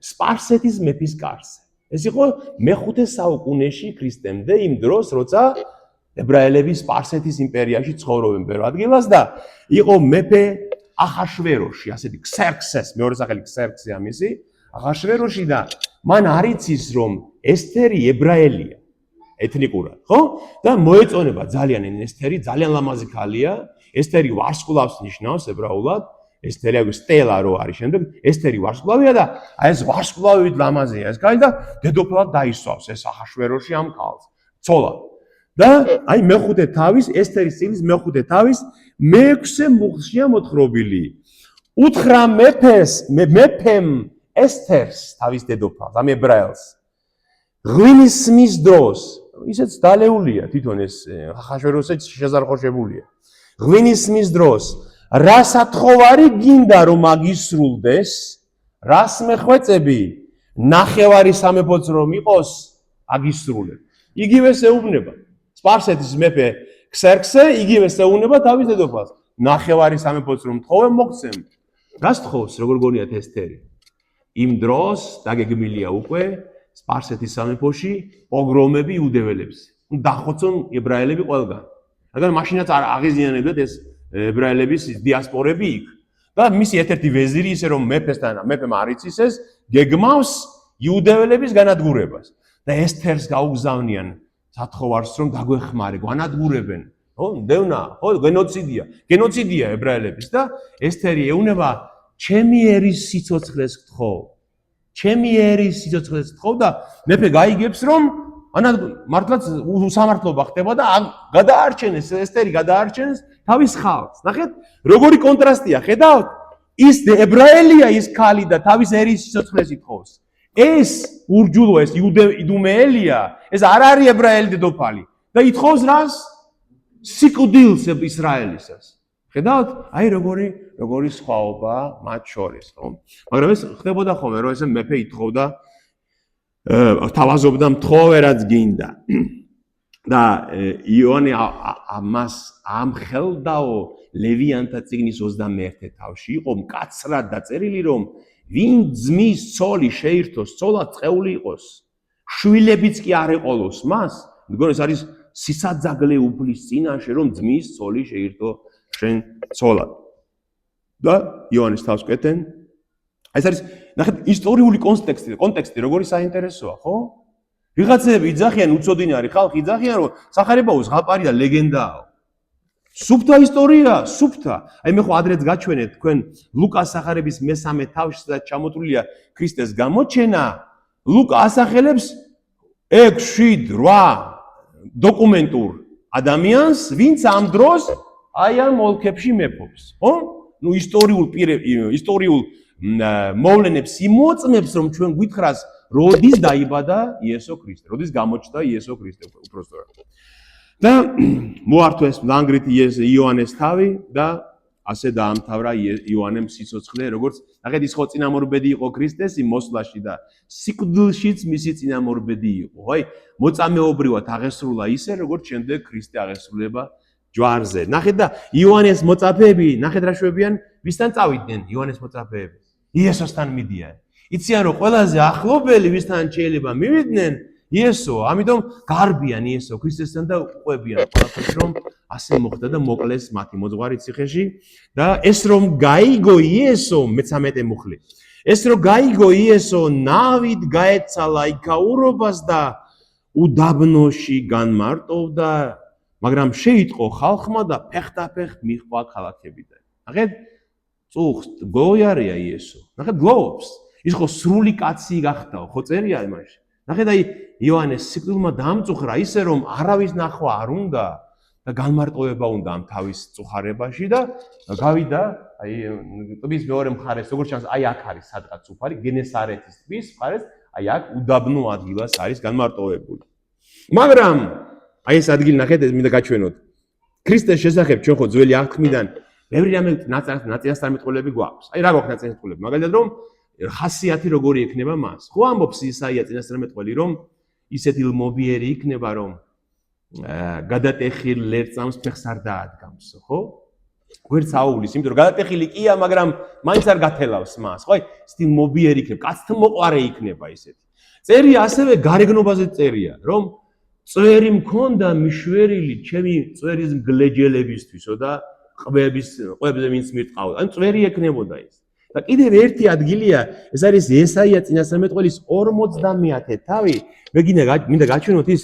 სპარსეთის მეფის კარზე. ეს იყო მე-5 საუკუნეში ქრისტემდე, იმ დროს, როცა ებრაელები სპარსეთის იმპერიაში ცხოვრობენ ბევრ ადგილას და იყო მეფე ახაშვეროში, ასეთი ქსერქსეს, მეორე სახელი ქსერქსია მისი, ახაშვეროში და მან არ იცის რომ ესთერი ებრაელია ეთნიკურად, ხო? და მოეწონება ძალიან ესთერი, ძალიან ლამაზი ქალია, ესთერი ვარსკვლავს ნიშნავს ებრაულად, ესთერი აქვს სტელა რო არის, შემდეგ ესთერი ვარსკვლავია და აი ეს ვარსკვლავით ლამაზია ეს ქალი და დედოფლად დაისვავს ეს ახაშვეროში ამ ქალს. ცოლად. და აი მე-5 თავის, ესთერის წიგნის მე-5 თავის მე-6 მუხლშია მოთხრობილი. უთხრა მეფემ ესთერს თავის დედოფალს, ამ ებრაელს. ღვინის მის დროს, ისეც დალეულია თვითონ ეს ახაშვეროსაც შეზარხოშებულია. ღვინის მის დროს, რა სათხოვარი გინდა რომ აგისრულდეს, რას მეხვეწები, ნახევარი სამეფოც რომ იყოს, აგისრულებ. იგივე ეუბნება. სპარსეთის მეფე ქსერქსე იგივე ეუბნება თავის დედოფალს. ნახევარი სამეფოც რომ თხოვე მოგცემ. რას თხოვს, როგორ გონიათ ესთერი? იმ დროს დაგეგმილია უკვე სპარსეთის სამეფოში პოგრომები იუდეველებს. დახოცონ ებრაელები ყველგან. რადგან მაშინაც არ აღიზიანებდათ ეს ებრაელების დიასპორები იქ. და მისი ერთ-ერთი ვეზირი ისე რომ მეფემ არ იცის ეს გეგმავს იუდეველების განადგურებას. და ესთერს გაუგზავნიან სათხოვარს რომ დაგვეხმარე, განადგურებენ. ხო, დევნა, ხო, გენოციდია ებრაელების და ესთერი ეუბნება ჩემი ერის სიცოცხლეს გთხოვ. ჩემი ერის სიცოცხლეს გთხოვ და მეფე გაიგებს რომ ანა მართლაც უსამართლობა ხდება და გადაარჩენეს ესტერი გადაარჩენეს თავის ხალხს. ნახეთ, როგორი კონტრასტია, ხედავთ? ის ებრაელია ის ქალი და თავის ერის სიცოცხლეს ითხოვს. ეს ურჯულო ეს იდუმეელია, ეს არ არის ებრაელი დედოფალი და ითხოვს რას? სიკვდილს ისრაელისას. ხედავთ? აი როგორი სხვაობა მათ შორის, ხო? მაგრამ ეს ხდებოდა ხოლმე, რომ ესე მეფე ითხოვდა თავაზობდა მთხოვერაც გინდა. და იონე ამას ამხელდაო ლევიანთა წიგნის 21 თავში იყო მკაცრად დაწერილი რომ ვინ ძმის ცოლი შეირთოს, ცოლად წეული იყოს, შვილებიც კი არ ეყოლოს მას, მგონი ეს არის სისაძაგლე უფლის წინაშე რომ ძმის ცოლი შეირთო შენ ცოლად. და იონეს თავს კვეთენ. ეს არის ნახეთ ისტორიული კონტექსტი როგორი საინტერესოა, ხო? ვიღაცები იძახიან უცოდინარი ხალხი იძახიან რომ სახარებაოს ზღაპარი და ლეგენდაა. სუფთა ისტორია, სუფთა. აი მე ხო ადრეც გაჩვენეთ თქვენ ლუკას სახარების მესამე თავში სადაც ჩამოთვლილია ქრისტეს გამოჩენა. ლუკა ასახელებს 6-7-8 დოკუმენტურ ადამიანს, ვინც ამ დროს აი ამ ოლქებში მეფობს, ხო? ნუ ისტორიულ მოვლენებს იმოწმებს რომ ჩვენ გვითხრას როდის დაიბადა იესო ქრისტე, როდის გამოჩნდა იესო ქრისტე უпростоრად. და მოართვეს ლანგრით იოანეს თავი და ასე დაამთავრა იოანემ სიცოცხლე, როგორც ნახეთ ის ხო წინამორბედი იყო ქრისტეს იმ მოსვლაში და სიკვდილშიც მისი წინამორბედი იყო. აი მოწამეობრივად აღესრულა ისე, როგორც შემდეგ ქრისტე აღესრულება ჯვარზე. ნახეთ და იოანეს მოწაფეები, ნახეთ რა შვებიან, ვისთან წავიდნენ იოანეს მოწაფეები? იესოსთან მიდიან. იციან რომ ყველაზე ახლობელი ვისთან შეიძლება მივიდნენ იესო, ამიტომ გარბიან იესო ქრისტესთან და უყვებიან ყველაფერს რომ ასე მოხდა და მოკლეს მათი მოძღვარი ციხეში და ეს რომ გაიგო იესო მე-13 მუხლი. ეს რომ გაიგო იესო ნავით გაეცალა იქაურობას და უდაბნოში განმარტოვდა, მაგრამ შეიტყო ხალხმა და ფეხდაფეხ მიჰყვა ქალაქებიდან. ნახეთ, წუხს გოიარია იესო. ნახეთ, გლოვობს. ის ხო სრული კაცი გახდაო, ხო წერია იმაში. ნახეთ, აი იოანეს სიკვდილმა დაამწუხრა ისე რომ არავის ნახვა არ უნდა და განმარტოვება უნდა ამ თავის წუხარებაში და გავიდა აი ტბის მეორე მხარეს, როგორც ჩანს, აი აქ არის სადღაც უფალი, გენესარეთის ტბის მხარეს, აი აქ უდაბნო ადგილას არის განმარტოვებული. მაგრამ აი ეს ადგილი ნახეთ, ეს მინდა გაჩვენოთ. ქრისტეს შესახებ ჩვენ ხო ძველი აღთქმიდან ბევრი რამე ნაწილასწარმეტყველები გვაქვს. აი რა გვაქვს ნაწილასწარმეტყველები? მაგალითად რომ ხასიათი როგორი ექნება მას. ხო ამბობს ისაია წინასწარმეტყველი რომ ისეთი ლმობიერი იქნება რომ გადატეხილ ლერწამს ფეხს არ დაადგამს, ხო? გვერდს აუვლის, იმიტომ რომ გადატეხილი კია, მაგრამ მაინც არ გათელავს მას. ხო, აი, ისეთი ლმობიერი იქნება, კაცთმოყვარე იქნება ისეთი. წერია ასევე გარეგნობაზე წერია, რომ წვერი მქონდა მიშვერილი ჩემი წვერის მგლეჯელებისთვისო და ყვებზე ვინც მირტყავდა. ან წვერი ექნებოდა ის. და კიდევ ერთი ადგილია, ეს არის ესაია წინასწარმეტყველის 50 თავი. მე მინდა გაჩვენოთ ის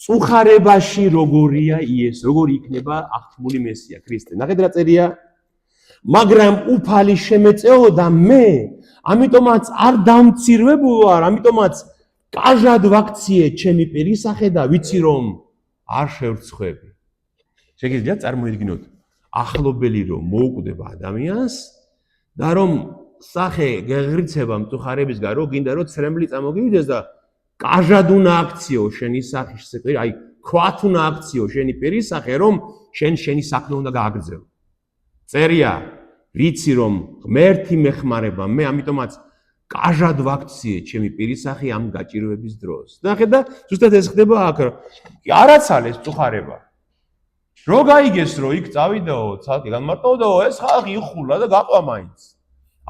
წუხარებაში როგორია იესო, როგორი იქნება აღთქმული მესია ქრისტე. ნახეთ რა წერია. მაგრამ უფალი შემეწეოდა მე, ამიტომაც არ დამცირვებულ ვარ, ამიტომაც კაჟად ვაქციე ჩემი პირისახე და ვიცი რომ არ შევრცხვები. შეგიძლიათ წარმოიდგინოთ ახლობელი რომ მოუკვდება ადამიანს და რომ სახე გეღრიცება მწუხარებისგან რომ გინდა რომ ცრემლი წამოგივიდეს და კაჟად უნდა აქციო შენი სახის პირი, აი ქვათ უნდა აქციო შენი პირისახე რომ შენი საქმე უნდა გააგრძელო. წერია ვიცი რომ ღმერთი მეხმარება მე, ამიტომაც კაჟად ვაქციე ჩემი პირისახე ამ გაჭირვების დროს. ნახეთ და ზუსტად ეს ხდება აქ. არაცალეს მწუხარება. რო გაიგეს რომ იქ წავიდაო, ცალკე განმარტოვდაო, ეს ხალხი იხულა და გაყვა მაინც.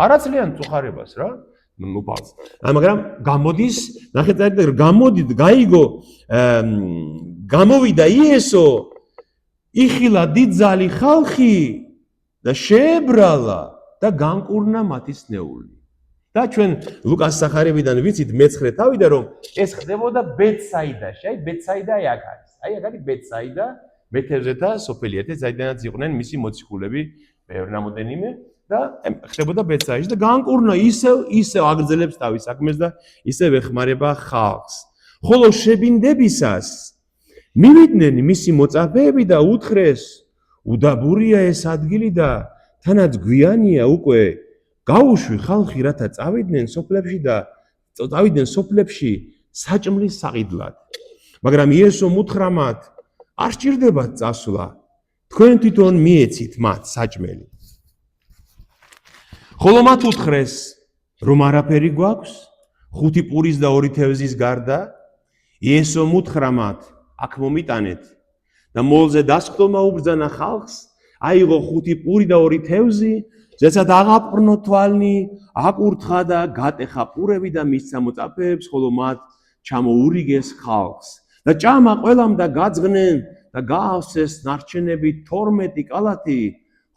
არაცლიან მწუხარებას რა. მოპავს. მაგრამ გამოდის, ნახეთ გაიგო გამოვიდა იესო, იხილა დიდძალი ხალხი და შეებრალა და განკურნა მათი სნეული. და ჩვენ ლუკას სახარებიდან ვიცით მე-9 თავიდან რომ ეს ხდებოდა ბეთსაიდაში. აი ბეთსაიდა აი აქ არის. აი აქ არის ბეთსაიდა, მეთევზეთა სოფელი, საიდანაც იყვნენ მისი მოციქულები ბევრი რამოდენიმე და ხდებოდა ბეცაიში და განკურნა ისევ აგრძელებს თავის საქმეს და ისევ ეხმარება ხალხს. ხოლო შებინდებისას მივიდნენ მისი მოწაფეები და უთხრეს უდაბურია ეს ადგილი და თანაც გვიანია უკვე გაუშვი ხალხი რათა წავიდნენ სოფლებში საჭმლის საყიდლად. მაგრამ იესომ უთხრა მათ არ სჭირდებათ წასვლა, თქვენ თვითონ მიეცით მათ საჭმელი. ხოლო მათ უთხრეს რომ არაფერი გვაქვს 5 პურის და 2 თევზის გარდა. იესომ უთხრა მათ აქ მომიტანეთ და მოლზე დასხდომა უბრძანა ხალხს, აიღო 5 პური და 2 თევზი, ზეცად აღაპყრნო თვალნი, აკურთხა და გატეხა პურები და მისცა მოწაფეებს, ხოლო მათ ჩამოურიგეს ხალხს. და ჭამა ყველამ და გაძღნენ და გაავსეს ნარჩენები 12 კალათი,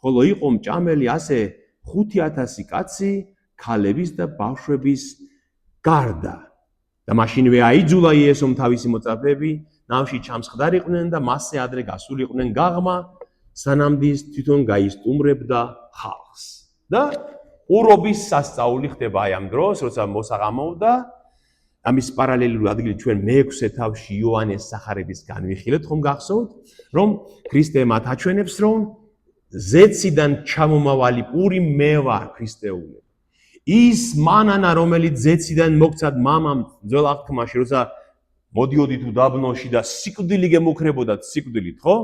ხოლო იყო მჭამელი ასე 5000 კაცი, ქალების და ბავშვების გარდა. და მაშინვე აიძულა იესომ თავისი მოწაფეები, ნავში ჩამსხდარიყვნენ და მასზე ადრე გასულიყვნენ გაღმა, სანამდე თვითონ გაისტუმრებდა ხალხს. და ყურობის სასწაული ხდება აი ამ დროს, როცა მოსაღამოვდა. ამის პარალელური ადგილი ჩვენ მე-6 თავში იოანეს სახარების განვიხილეთ, ხომ გახსოვთ, რომ ქრისტე მათ აჩვენებს, რომ ზეციდან ჩამომავალი პური მე ვარ ქრისტეულები. ის მანანა, რომელიც ზეციდან მოგცად მამამ ძველ აღთქმაში, როცა მოდიოდით უდაბნოში და სიკვდილი გემუქრებოდათ სიკვდილით, ხო?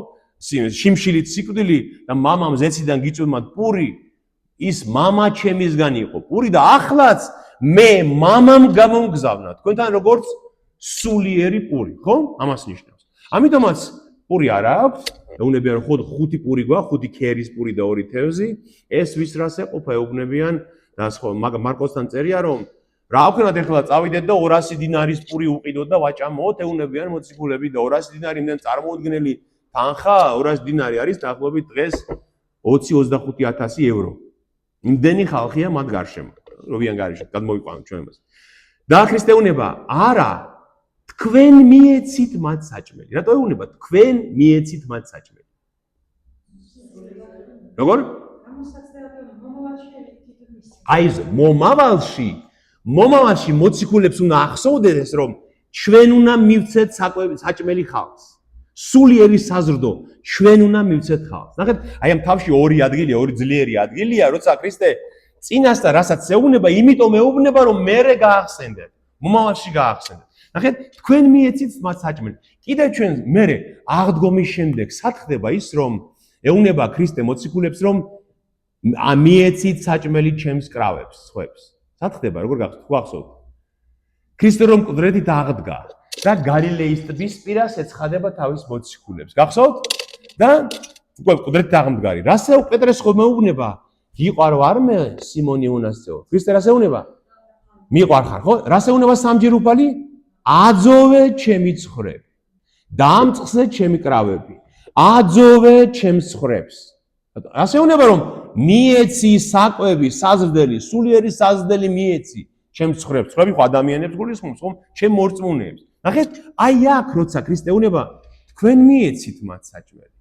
შიმშილით სიკვდილი და მამამ ზეციდან გიწვევდათ პური, ის მამა ჩემისგან იყო პური და ახლაც მე მამამ გამომგზავნა თქვენთან როგორც სულიერი პური, ხო? ამას ნიშნავს. ამიტომაც პური არ აქვს, ეუბნებიან რომ 5 პური გვაქვს, 5 ქერის პური და 2 თევზი, ეს ვის რას ეყოფა ეუბნებიან და სხვა მარკოსთან წერია რომ რა ვქნათ ეხლა წავიდეთ და 200 დინარის პური უყიდოთ და ვაჭამოთ, ეუბნებიან მოციქულები და 200 დინარი იმდენ წარმოუდგენელი თანხა, 200 დინარი არის დაახლოებით დღეს 20-25,000 евро. იმდენი ხალხია მათ გარშემო. როვიან გარშემო გადმოვიყვანოთ ჩვენ მას. და ქრისტეუნება არა თქვენ მიეცით მათ საჭმელი. რატო ეუბნება თქვენ მიეცით მათ საჭმელი? როგორ? აი ეს მომავალში მოციქულებს უნდა ახსოვდეს რომ ჩვენ უნდა მივცეთ საჭმელი ხალხს. სულიერი საზრდო ჩვენ უნდა მივცეთ ხალხს. ნახეთ, აი ამ თავში ორი ადგილია, ორი ძლიერი ადგილია, როცა ქრისტე წინასწარ რასაც ეუბნება, იმიტომ ეუბნება რომ მერე გაახსენდეთ, მომავალში გაახსენდეთ. ნახეთ, თქვენ მიეცით მათ საჭმელი. კიდევ ჩვენ მერე აღდგომის შემდეგ სათხდება ის რომ ეუბნება ქრისტე მოციქულებს რომ მიეცით საჭმელი ჩემს კრავებს, სხვებს. სათხდება, როგორ გახსოვთ? ქრისტე რომ მკვდრეთით აღდგა და გალილეის ტბის პირას ეცხადება თავის მოციქულებს. გახსოვთ? და უკვე მკვდრეთით აღმდგარი. რასე პეტრეს ხომ მეუბნება? გიყვარო არ მე სიმონი უნასწეო. ქრისტე რას ეუბნება? მიყვარ ხარ, ხო? რას ეუბნება სამჯერ უფალი? აძოვე ჩემი ცხვრები. დამწყსე ჩემი კრავები. აძოვე ჩემს ცხვრებს. რას ეუბნება რომ მიეცი საკვები, საზრდელი, სულიერი საზრდელი მიეცი ჩემს ცხვრებს. ცხვრები ხო ადამიანებს გულისხმობს, ხო? ჩემ მორწმუნეებს. ნახეთ, აი აქ როცა ქრისტე ეუბნება, თქვენ მიეცით მათ საჭმელი.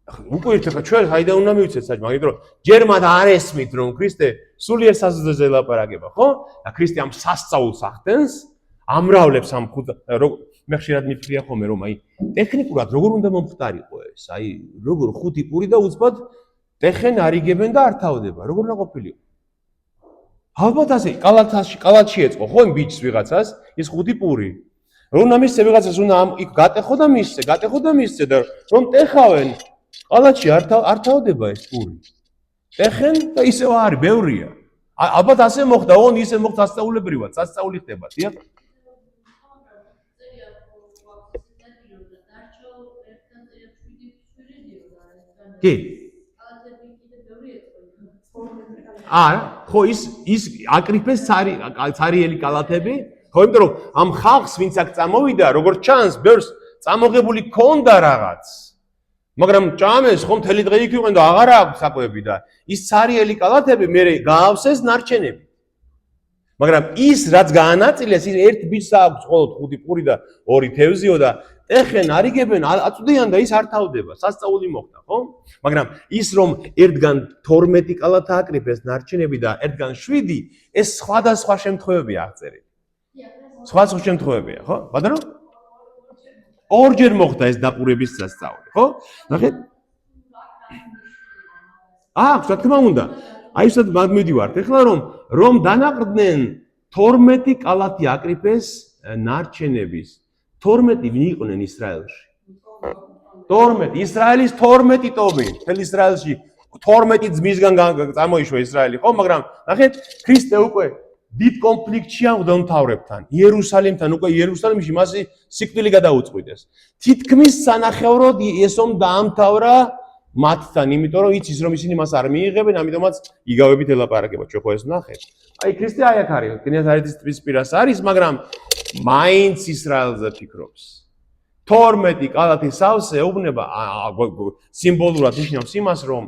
უკვე ერთხელ ჩვენ საიდან უნდა მივცეთ საჭმელი, მაგრამ ჯერ მათ არ ესმით რომ ქრისტე სულიერ საზრდოზე ლაპარაკება, ხო? და ქრისტე ამ სასწაულს ახდენს, ამრავლებს ამ მე ხშირად მიფიქრია ხოლმე რომ აი ტექნიკურად როგორ უნდა მომხდარიყო ეს? აი როგორ 5 პური და უცბად ტეხენ არიგებენ და არ თავდება, როგორ უნდა ყოფილიყო? ალბათ ასე კალათში ეწყო ხო იმ ბიჭს ვიღაცას ის 5 პური. რომ უნდა მისცე ვიღაცას უნდა იქ გატეხო და მისცე და რომ ტეხავენ კალათში არ თავდება ეს პური. ტეხენ და ისევ არის, ბევრია. ალბათ ასე მოხდა, ოღონდ ისე მოხდა სასწაულებრივად, სასწაული ხდება, დიახ? კი. არა, ხო ის აკრიფეს цариელი კალათები, ხო, იმიტომ რომ ამ ხალხს ვინც აქ წამოვიდა, როგორც ჩანს, ბევრს წამოღებული ქონდა რაღაც. მაგრამ ჭამეს ხომ მთელი დღე იქ იყვნენ და აღარ აქვს საკვები და ის цариელი კალათები მე გაავსეს ნარჩენები. მაგრამ ის რაც გაანაწილეს, ის ერთ ბიჭს აქვს მხოლოდ 5 პური და 2 თევზიო და ეხენ არიგებენ, აწვდიან და ის არ თავდება, სასწაული მოხდა, ხო? მაგრამ ის რომ ერთგან 12 კალათა აკრიფეს ნარჩენები და ერთგან 7, ეს სხვადასხვა შემთხვევებია აღწერილი. სხვადასხვა შემთხვევებია, ხო? ბატონო? ორჯერ მოხდა ეს დაყურების სასწაული, ხო? ნახეთ. რა თქმა უნდა. აი ისეთ მივდივართ. ეხლა რომ დანაყრდნენ 12 კალათი აკრიფეს ნარჩენების 12 ვინ იყვნენ ისრაელში? 12 ისრაელის 12 ტომი, მთელ ისრაელში 12 ძმისგან წარმოიშვა ისრაელი, ხო? მაგრამ ნახეთ, ქრისტე უკვე დიდ კონფლიქტშია მღვდელმთავრებთან, იერუსალიმთან, უკვე იერუსალიმში მასი სიკვდილი გადაუწყვიტეს. თითქმის სანახევროდ ესომ დაამთავრა მათთან, იმიტომ რომ იცის რომ ისინი მას არ მიიღებენ, ამიტომაც იგავებით ელაპარაკება, ჩვენ ხო ეს ნახეთ. აი ქრისტე აი აქ არის, კნიაზარეთის ტბის პირას არის, მაგრამ მაინც ისრაელზე ფიქრობს. 12 კალათი სავსე ეუბნება სიმბოლურად ნიშნავს იმას, რომ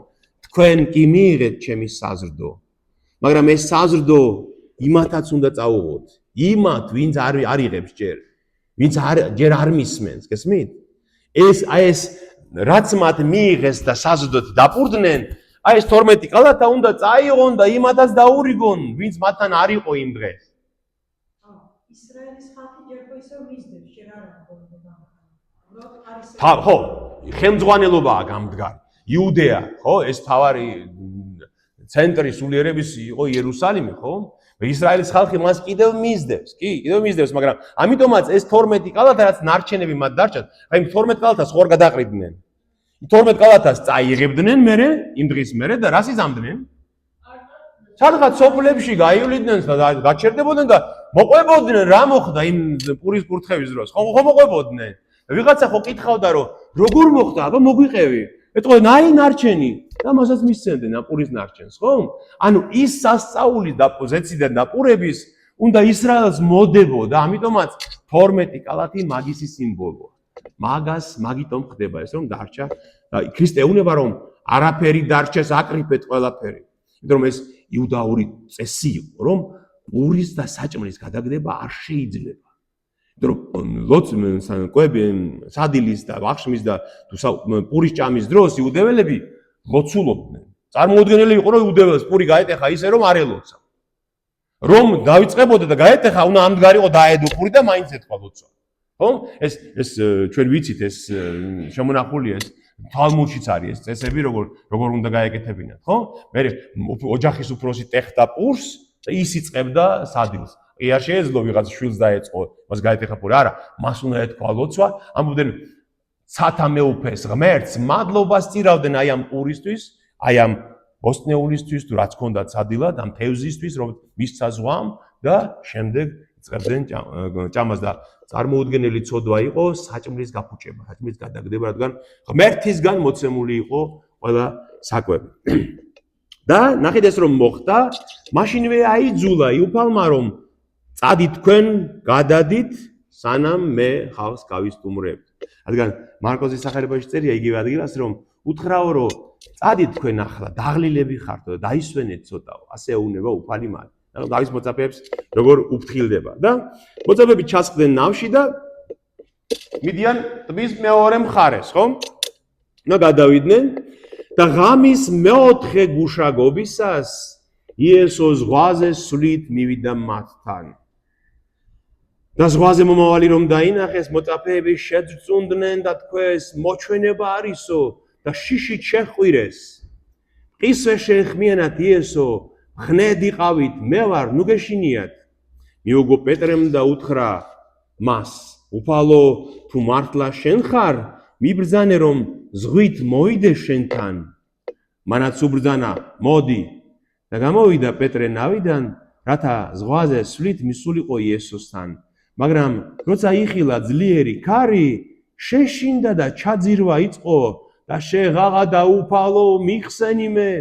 თქვენ კი მიიღეთ ჩემი საზრდო. მაგრამ ეს საზრდო იმათაც უნდა წაუღოთ. იმათ, ვინც არ იღებს ჯერ. ვინც ჯერ არ მისმენს, გესმით? ეს რაც მათ მიიღეს და საზრდოთი დაპურდნენ, აი ეს 12 კალათა უნდა წაიღონ და იმათაც დაურიგონ, ვინც მათთან არ იყო იმ დღეს. ისრაელის ხალხი ჯერ ისევ მისდევს, ჯერ არ არის. ხო, ხელმძღვანელობაა გამდგარი. იუდეა, ხო, ეს თავარი ცენტრი სულიერების იყო იერუსალიმი, ხო? ისრაელის ხალხი მას კიდევ მისდევს, კიდევ მისდევს, მაგრამ ამიტომაც ეს 12 კალათა რაც ნარჩენები მათ დარჩათ, აი 12 კალათას ხوار გადაყრიდნენ. 12 კალათას წაიღებდნენ მერე, იმ დღის მერე და რას იზამდნენ? სადღაც სოფლებში გაივლიდნენ და გაჩერდებოდნენ და მოყვებოდნენ რა მოხდა იმ პურის კურთხევის დროს. ხო მოყვებოდნენ. ვიღაცა ხო კითხავდა რომ როგორ მოხდა, აბა მოგვიყევი. ეთქო ნაი ნარჩენი და მასაც მისცემდნენ პურის ნარჩენს, ხო? ანუ ის სასწაული და პოზიციიდან დაპურების უნდა ისრაელს მოდებო და ამიტომაც 12 კალათი მაგისი სიმბოლოა. მაგიტომ ხდება ეს რომ დარჩა და ქრისტე ეუბნება რომ არაფერი დარჩეს აკრიფეთ ყველაფერი. იმიტომ რომ ეს იუდაური წესი იყო რომ პურის და საჭმლის გადაგდება არ შეიძლება. სადილის და ვახშმის და პურის ჭამის დროს იუდეველები ლოცულობდნენ. წარმოუდგენელი იყო რომ იუდეველს პური გაეტეხა ისე რომ არ ელოცა. რომ დავიწყებოდა და გაეტეხა, უნდა ამდღარიყო დაედო პური და მაინც ეთქვა ლოცვა. ხო? ეს ჩვენ ვიცით ეს შემონახულია ეს თალმუდშიც არის ეს წესები როგორ უნდა გაეკეთებინათ, ხო? მე ოჯახის უფროსი ტეხდა პურს და ის იწყებდა სადილს. არ შეეძლო ვიღაც შვილს დაეწყო, მას გაეტეხა პური, არა, მას უნდა ეთქვა ლოცვა, ამბობდნენ სათა მეუფეს ღმერთს მადლობას წირავდნენ აი ამ პურისთვის, აი ამ ბოსტნეულისთვის, თუ რაც ჰქონდათ სადილად, ამ თევზისთვის, რომ მისცა ზღვამ და შემდეგ იწყებდნენ ჭამას და წარმოუდგენელი ცოდვა იყო საჭმლის გაფუჭება, საჭმლის გადაგდება, რადგან ღმერთისგან მოცემული იყო ყველა საკვები. და ნახეთ ეს რომ მოხდა, მაშინვე აიძულა იუფალმა რომ წადით თქვენ, გადადით, სანამ მე ხალხს გავისტუმრებ. რადგან მარკოზის სახარებაში წერია იგივე ადგილას რომ უთხრაო რომ წადით თქვენ ახლა, დაღლილები ხართო და დაისვენეთ ცოტაო, ასე ეუბნება უფალი მათ. დავის მოწაფეებს როგორ უფრთხილდება და მოწაფეები ჩასხდნენ ნავში და მიდიან ტბის მეორე მხარეს, ხო? და გადავიდნენ და ღამის მეოთხე გუშაგობისას იესო ზღვაზე სვლით მივიდა მათთან. და ზღვაზე მომავალი რომ დაინახეს, მოწაფეები შეძწუნდნენ და თქვეს მოჩვენება არისო და შიშით შეხვირეს. ისე შეეხმიანათ იესო, ხნედ იყავით, მე ვარ, ნუ გეშინიათ. მიუგო პეტრემ და უთხრა მას, უფალო, თუ მართლა შენ ხარ, მიბრძანე რომ ზღვით მოიდე შენთან. მანაც უბრძანა, მოდი. და გამოვიდა პეტრე ნავიდან, რათა ზღვაზე სვლით მისულიყო იესოსთან. მაგრამ როცა იხილა ძლიერი ქარი, შეშინდა და ჩაძირვა იწყო და შეღაღა და უფალო მიხსენი მე.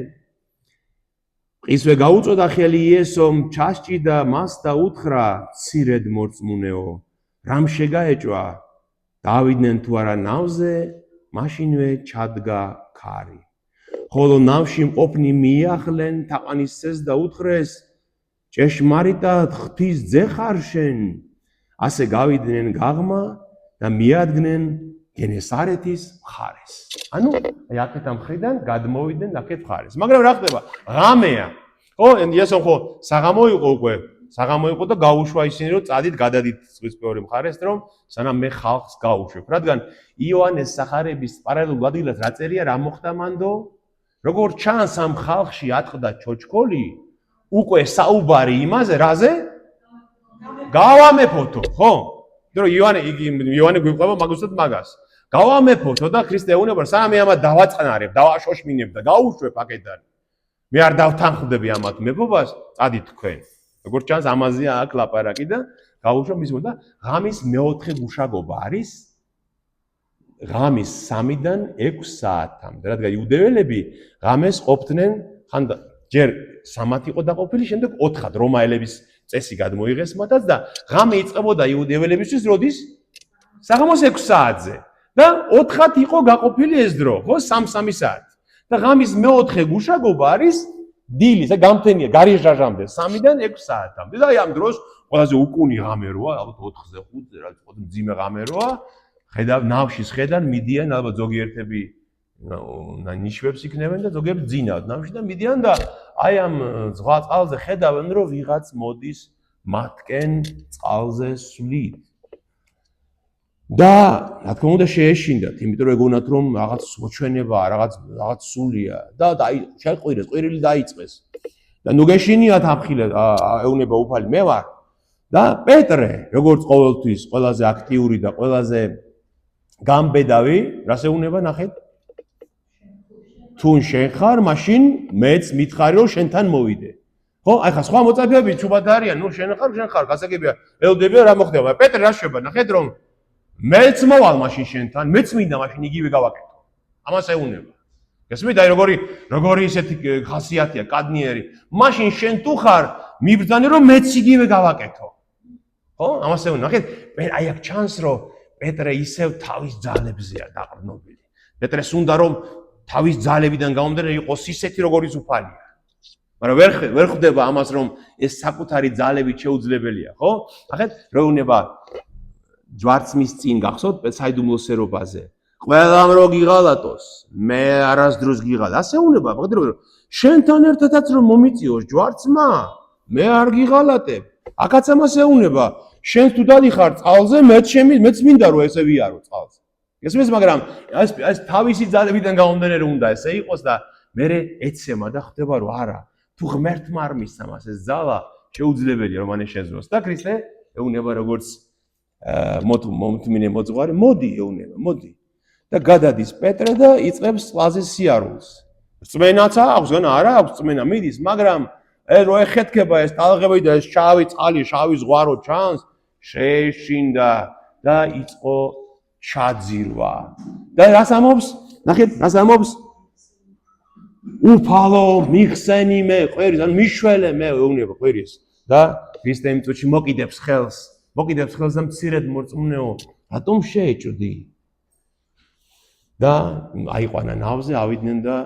ისვე გაუწოდა ხელი იესომ, ჩასჭიდა მას და უთხრა, ცირედ მორწმუნეო, რამ შეგაეჭვა? დავიდნენ თუ არა ნავზე, მაშინვე ჩადგა ქარი. ხოლო ნავში მყოფნი მიახლენ თაყვანისცეს და უთხრეს, ჭეშმარიტად ღვთის ძე ხარ შენ. ასე გავიდნენ გაღმა და მიადგნენ გენესარეთის მხარეს. ანუ აი აქეთ ამ მხრიდან გადმოვიდნენ აქეთ მხარეს. მაგრამ რა ხდება? ღამეა. ხო, იასონ ხო საღამო იყო უკვე. საღამო იყო და გაუშვა ისინი რომ წადით გადადით ზღვის მეორე მხარეს რომ სანამ მე ხალხს გაუშვებ. რადგან იოანეს სახარების პარალელურ ადგილას რა წერია, რა მოხდა მანდო? როგორ ჩანს ამ ხალხში ატყდა ჩოჩქოლი, უკვე საუბარი იმაზე, რაზე? გავამეფოთო, ხო? იმიტომ რომ იოანე გვიყვება მაგუსად მაგას. გავამეფოთო და ქრისტე ეუბნება, სანამ მე ამათ დავაწყნარებ, დავაშოშმინებ და გაუშვებ აქედან. მე არ დავთანხმდები ამათ მეფობას, წადით თქვენ. როგორც ჩანს ამაზეა აქ ლაპარაკი და გაუშვებ მის და ღამის მეოთხე გუშაგობა არის ღამის 3-დან 6 საათამდე, რადგან იუდეველები ღამეს ყოფდნენ ხან ჯერ 3 იყო დაყოფილი, შემდეგ 4-ად რომაელების წესი გადმოიღეს მათაც და ღამე იწყებოდა იუდეველებისთვის როდის? საღამოს 6 საათზე და 4-ად იყო გაყოფილი ეს დრო, ხო? 3-3 საათი. და ღამის მეოთხე გუშაგობა არის დილის, და გამთენია გარიჟაჟამდე 3-დან 6 საათამდე. და აი ამ დროს ყველაზე უკუნი ღამე როა, ალბათ 4-ზე 5-ზე, რაც ყოდი მძიმე ღამე როა. ხედავ ნავშის ხედან მიდიან, ალბათ ზოგიერთები ნიშვებს იქნებენ და ზოგიერთ ძინავთ ნავში და მიდიან და აი ამ ზღვა წყალზე ხედავენ რომ ვიღაც მოდის მათკენ წყალზე სვლით. და რა თქმა უნდა შეეშინდათ, იმიტომ რომ ეგონათ რომ რაღაც მოჩვენებაა, რაღაც სულია და შეყვირეს, ყვირილი დაიწყეს. და ნუ გეშინიათ ამხილე ეუნება უფალი მე ვარ. და პეტრე, როგორც ყოველთვის ყველაზე აქტიური და ყველაზე გამბედავი, რას ეუნება ნახეთ? თუ შენ ხარ, მაშინ მეც მითხარი რომ შენთან მოვიდე. ხო, აი ხა სხვა მოწაფეები ჩუბად არიან, ნუ შენ ხარ, გასაგებია, ელოდებია რა მოხდება. პეტრე რა შეება, ნახეთ რომ მეც მოვალ მაშინ შენთან, მეც მინდა მაშინ იგივე გავაკეთო. ამას ეუნება. გესმით, აი როგორი ისეთი ხასიათია, კადნიერი. მაშინ შენ თუ ხარ, მიბრძანი რომ მეც იგივე გავაკეთო. ხო, ამას ეუნება. ნახეთ, აი აქ ჩანს რომ პეტრე ისევ თავის ძალებზეა დაყრდნობილი. პეტრეს უნდა რომ თავის ძალებიდან გამომდინარე იყოს ისეთი როგორიც უფალია. მაგრამ ვერ ხვდება ამას რომ ეს საკუთარი ძალებით შეუძლებელია, ხო? ნახეთ, როუნება ჯვარცმის წინ გახსოვთ საიდუმლოსერობაზე. ყველამ რო გიღალატოს, მე არასდროს გიღალ. ასე უნება, მაგდროულად რომ შენთან ერთადაც რომ მომიწიოს ჯვარცმა, მე არ გიღალატებ. აქაც ამას ეუნება, შენ თუ დადიხარ წყალზე, მეც მინდა რომ ესე ვიარო წყალზე. გესმის, მაგრამ ეს თავისი ძალებიდან გამომდინარე უნდა ესე იყოს და მე ეცემა და ხდება რომ არა, თუ ღმერთმა არ მისცა მას ეს ძალა, შეუძლებელია რომ მანე შეძლოს. და ქრისტე ეუნება როგორც მომთმინე მოძღვარი, მოდი ეუნება, მოდი. და გადადის პეტრე და იწყებს წყალზე სიარულს. რწმენაც აქვს, გონა არა აქვს რწმენა მიდის, მაგრამ რო ეხეთქება ეს ტალღები და ეს შავი წყალი, შავი ზღვარო ჩანს, შეეშინდა და იწყო ჩაძირვა. და რას ამობს? ნახეთ, რას ამობს? უფალო, მიხსენი მე, ყვირის, ან მიშველე მე ეუნება ყვირის. და ქრისტე იმ წუთში მოკიდებს ხელს და მცირედ მორწმუნეო, რატომ შეეჭვდი? და აიყვანა ნავზე, ავიდნენ და